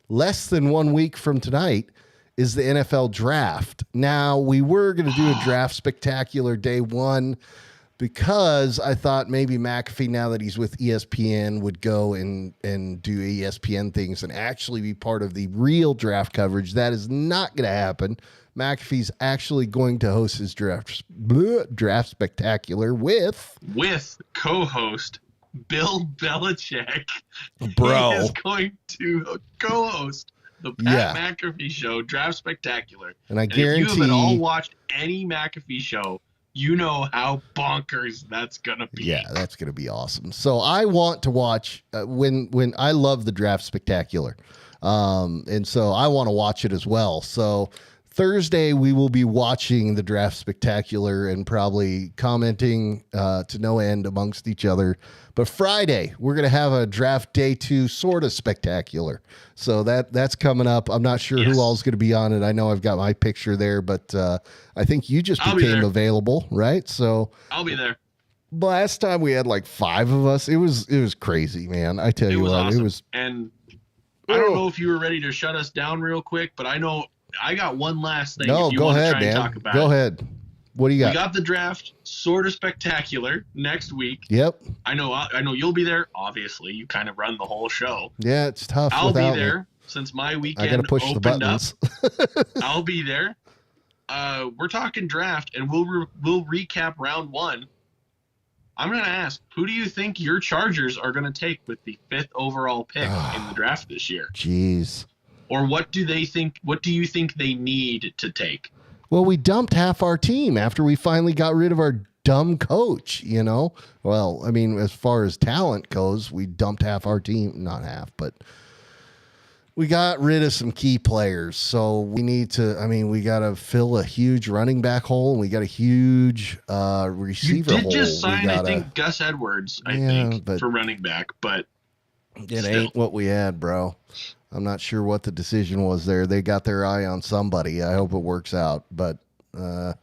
Less than 1 week from tonight is the NFL draft. Now, we were going to do a draft spectacular day one because I thought maybe McAfee, now that he's with ESPN, would go and do ESPN things and actually be part of the real draft coverage. That is not going to happen. McAfee's actually going to host his draft spectacular with co-host Bill Belichick. Bro, he is going to co-host the Pat McAfee Show Draft Spectacular. And I guarantee, if you haven't all watched any McAfee show, you know how bonkers that's gonna be. Yeah, that's gonna be awesome. So I want to watch when I love the Draft Spectacular, and so I want to watch it as well. So Thursday, we will be watching the Draft Spectacular and probably commenting to no end amongst each other. But Friday, we're going to have a draft day two sort of spectacular. So that's coming up. I'm not sure who all is going to be on it. I know I've got my picture there, but I think you just became available, right? So I'll be there. Last time we had like 5 of us. It was crazy, man. I tell you what, awesome. It was. And I don't know if you were ready to shut us down real quick, but I know I got one last thing. No, if you go want ahead, to try man. And talk about go ahead. What do you got? We got the draft sort of spectacular next week. Yep. I know you'll be there. Obviously, you kind of run the whole show. Yeah, it's tough. I'll be there since my weekend I gotta push the buttons. I'll be there. We're talking draft, and we'll recap round 1. I'm going to ask, who do you think your Chargers are going to take with the 5th overall pick in the draft this year? Jeez. Or what do you think they need to take? Well, we dumped half our team after we finally got rid of our dumb coach, you know? Well, I mean, as far as talent goes, we dumped half our team. Not half, but we got rid of some key players. So we got to fill a huge running back hole, and we got a huge receiver hole. You did just sign, I think, Gus Edwards, for running back, but it ain't what we had, bro. I'm not sure what the decision was there. They got their eye on somebody. I hope it works out. But I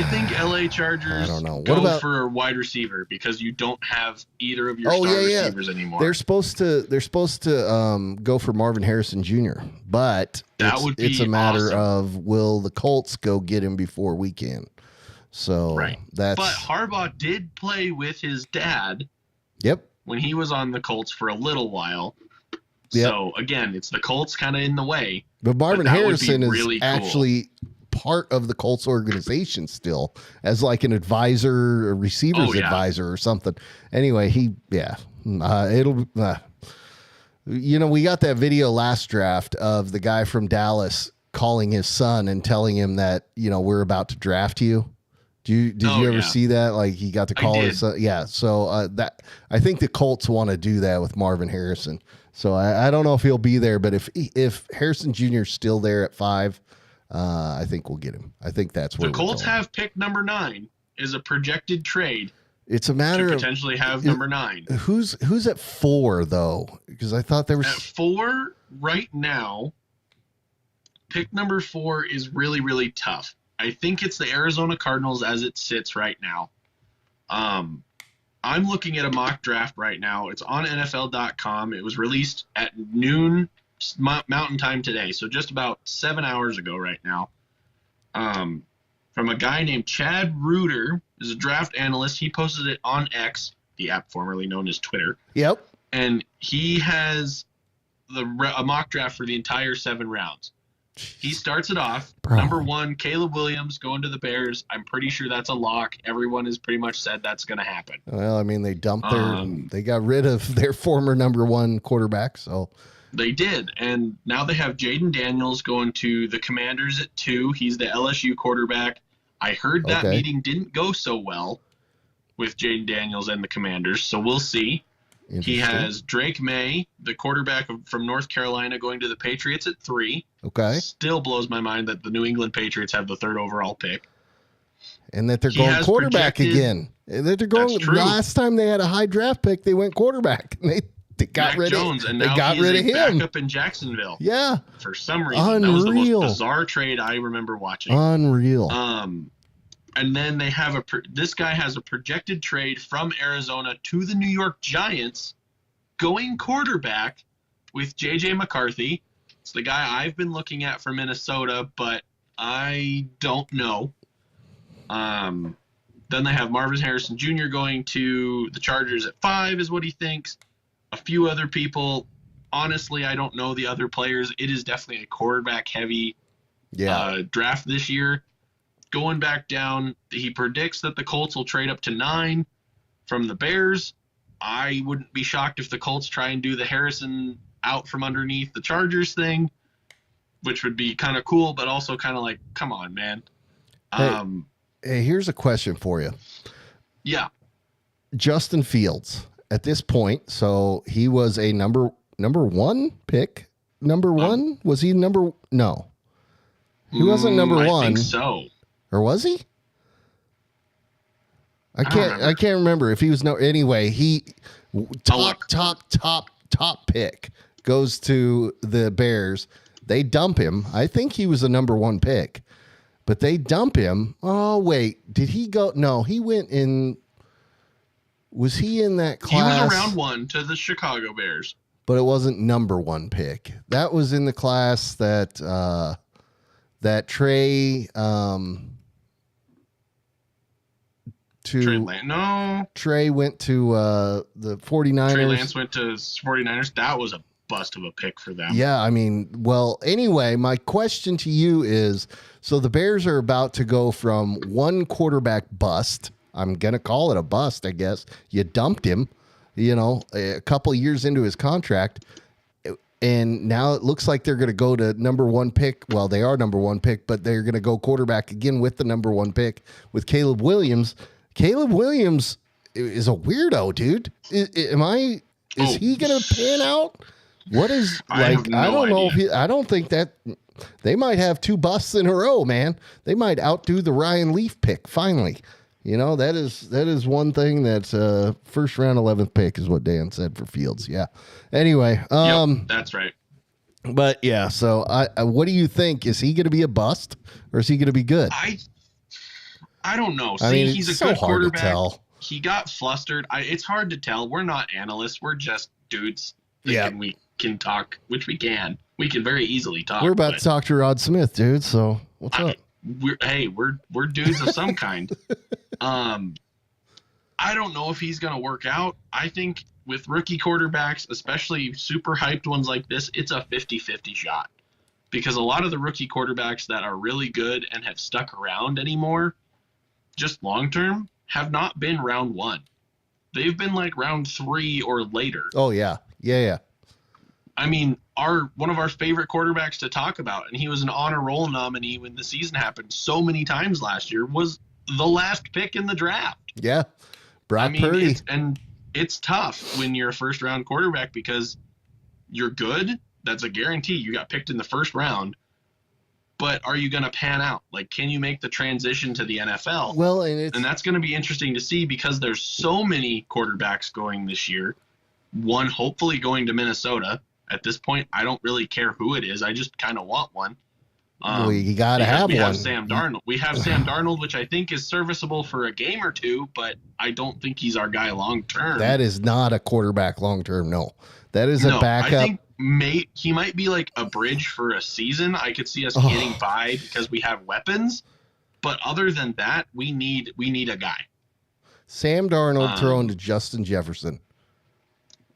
think LA Chargers go for a wide receiver because you don't have either of your star receivers anymore. They're supposed to go for Marvin Harrison Jr., but it's a matter of will the Colts go get him before we can. So but Harbaugh did play with his dad. Yep. When he was on the Colts for a little while. Yep. So, again, it's the Colts kind of in the way. But Marvin Harrison is actually part of the Colts organization still as like an advisor, a receivers advisor or something. Anyway, it'll. We got that video last draft of the guy from Dallas calling his son and telling him that, we're about to draft you. Did you ever see that? Like he got to call his son. Yeah. So that I think the Colts want to do that with Marvin Harrison. So I don't know if he'll be there, but if Harrison Jr. is still there at 5, I think we'll get him. I think that's where the Colts have pick number 9 is a projected trade. It's a matter to potentially have number 9. Who's at 4 though? Because I thought there was at 4 right now. Pick number 4 is really, really tough. I think it's the Arizona Cardinals as it sits right now. I'm looking at a mock draft right now. It's on NFL.com. It was released at noon Mountain Time today, so just about 7 hours ago right now. From a guy named Chad Reuter, is a draft analyst. He posted it on X, the app formerly known as Twitter. Yep. And he has a mock draft for the entire 7 rounds. He starts it off. Bro. Number 1, Caleb Williams going to the Bears. I'm pretty sure that's a lock. Everyone has pretty much said that's going to happen. Well, I mean, they dumped they got rid of their former number 1 quarterback, so. They did, and now they have Jaden Daniels going to the Commanders at 2. He's the LSU quarterback. I heard that meeting didn't go so well with Jaden Daniels and the Commanders, so we'll see. He has Drake May, the quarterback from North Carolina, going to the Patriots at 3. Okay. Still blows my mind that the New England Patriots have the 3rd overall pick. And that they're going quarterback again. That they're going. Last time they had a high draft pick, they went quarterback. They got rid Jones, of and they now got rid of him. Backup in Jacksonville. Yeah. For some reason, Unreal. that was the most bizarre trade I remember watching. Unreal. And then they have this guy has a projected trade from Arizona to the New York Giants, going quarterback with J.J. McCarthy. It's the guy I've been looking at for Minnesota, but I don't know. Then they have Marvin Harrison Jr. going to the Chargers at 5 is what he thinks. A few other people. Honestly, I don't know the other players. It is definitely a quarterback-heavy draft this year. Going back down, he predicts that the Colts will trade up to 9 from the Bears. I wouldn't be shocked if the Colts try and do the Harrison out from underneath the Chargers thing, which would be kind of cool, but also kind of like, come on, man. Hey, here's a question for you. Yeah. Justin Fields at this point, so he was a number 1 pick. Number 1? Was he no. He wasn't number 1. I think so. Or was he? I can't remember if he was anyway, he top pick goes to the Bears. They dump him. I think he was a number 1 pick. But they dump him. Oh, wait. Did he go? No, he went in. Was he in that class? He was around 1 to the Chicago Bears. But it wasn't number 1 pick. That was in the class that Trey Trey went to the 49ers. Trey Lance went to 49ers. That was a bust of a pick for them. Yeah, I mean, well, anyway, my question to you is, so the Bears are about to go from 1 quarterback bust. I'm going to call it a bust, I guess. You dumped him, a couple years into his contract. And now it looks like they're going to go to number 1 pick. Well, they are number 1 pick, but they're going to go quarterback again with the number 1 pick with Caleb Williams. Caleb Williams is a weirdo, dude. Is he going to pan out? What is I don't know if I don't think that they might have 2 busts in a row, man. They might outdo the Ryan Leaf pick finally. That is one thing that's first round 11th pick is what Dan said for Fields. Yeah. Anyway, that's right. But yeah, so what do you think? Is he going to be a bust or is he going to be good? I don't know. He's a good quarterback. He got flustered. It's hard to tell. We're not analysts. We're just dudes. We can talk, which we can. We can very easily talk. We're about to talk to Rod Smith, dude. So what's up? We're dudes of some kind. I don't know if he's going to work out. I think with rookie quarterbacks, especially super hyped ones like this, it's a 50-50 shot because a lot of the rookie quarterbacks that are really good and have stuck around anymore, just long term, have not been round 1. They've been like round 3 or later. Oh yeah. Yeah. I mean, one of our favorite quarterbacks to talk about, and he was an honor roll nominee when the season happened so many times last year, was the last pick in the draft. Yeah. Brock Purdy. It's tough when you're a first round quarterback because you're good. That's a guarantee. You got picked in the first round. But are you going to pan out? Like, can you make the transition to the NFL? Well, and that's going to be interesting to see because there's so many quarterbacks going this year. One hopefully going to Minnesota. At this point, I don't really care who it is. I just kind of want one. You got to have one. We have Sam Darnold. We have Sam Darnold, which I think is serviceable for a game or two, but I don't think he's our guy long term. That is not a quarterback long term. No, that is a backup. I think he might be like a bridge for a season. I could see us getting by because we have weapons, but other than that, we need a guy. Sam Darnold thrown to Justin Jefferson.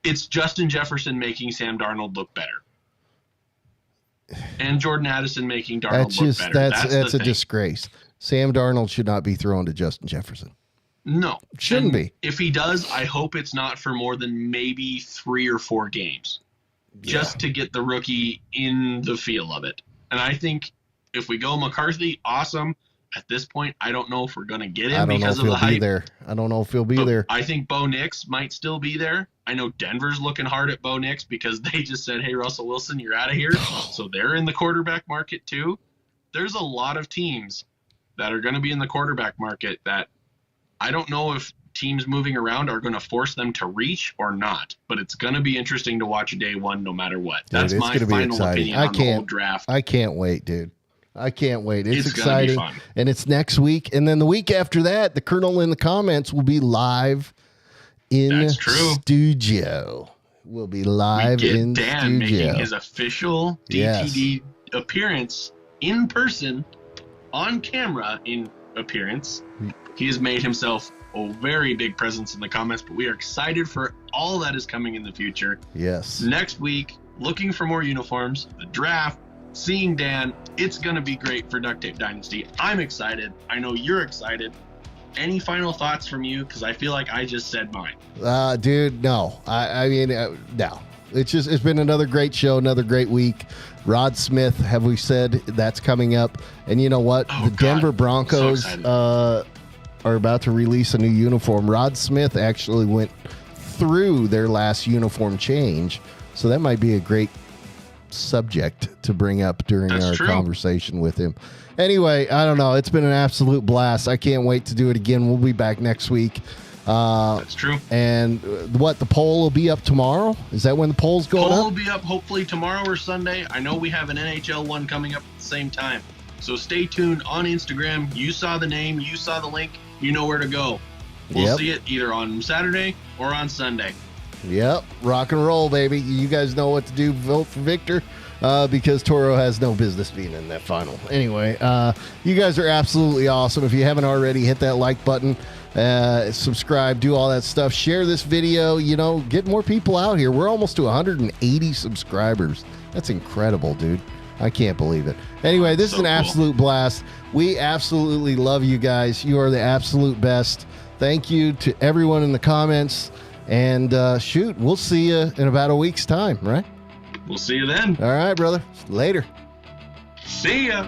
It's Justin Jefferson making Sam Darnold look better. And Jordan Addison making Darnold look better. That's a disgrace. Sam Darnold should not be thrown to Justin Jefferson. No. Shouldn't be. If he does, I hope it's not for more than maybe 3 or 4 games. Just to get the rookie in the feel of it. And I think if we go McCarthy, awesome. At this point, I don't know if we're going to get him because of the hype. I don't know if he'll be there. I think Bo Nix might still be there. I know Denver's looking hard at Bo Nix because they just said, hey, Russell Wilson, you're out of here. So they're in the quarterback market too. There's a lot of teams that are going to be in the quarterback market that I don't know if teams moving around are going to force them to reach or not. But it's going to be interesting to watch day one no matter what. Dude, that's my final opinion on the whole draft. I can't wait, dude. I can't wait. It's exciting. And it's next week. And then the week after that, the Colonel in the comments will be live in studio. We'll be live in Dan studio. Making his official DTD appearance in person, on camera in appearance. He has made himself a very big presence in the comments, but we are excited for all that is coming in the future. Yes. Next week, looking for more uniforms, the draft, seeing Dan. It's going to be great for Duct Tape Dynasty. I'm excited. I know you're excited. Any final thoughts from you? Because I feel like I just said mine. Dude, no. I mean, no. It's been another great show, another great week. Rod Smith, have we said that's coming up? And you know what? Denver Broncos are about to release a new uniform. Rod Smith actually went through their last uniform change, so that might be a great subject to bring up during our conversation with him. Anyway, I don't know. It's been an absolute blast. I can't wait to do it again. We'll be back next week. That's true. And the poll will be up tomorrow? Is that when the poll's going up? The poll will be up hopefully tomorrow or Sunday. I know we have an NHL one coming up at the same time. So stay tuned on Instagram. You saw the name. You saw the link. You know where to go. We'll see it either on Saturday or on Sunday. Yep. Rock and roll, baby. You guys know what to do. Vote for Victor because Toro has no business being in that final. Anyway, you guys are absolutely awesome. If you haven't already, hit that like button. Subscribe, do all that stuff. Share this video. You know, get more people out here. We're almost to 180 subscribers. That's incredible, dude. I can't believe it. Anyway, this is an absolute blast. We absolutely love you guys. You are the absolute best. Thank you to everyone in the comments. And we'll see you in about a week's time, right? We'll see you then. All right, brother. Later. See ya.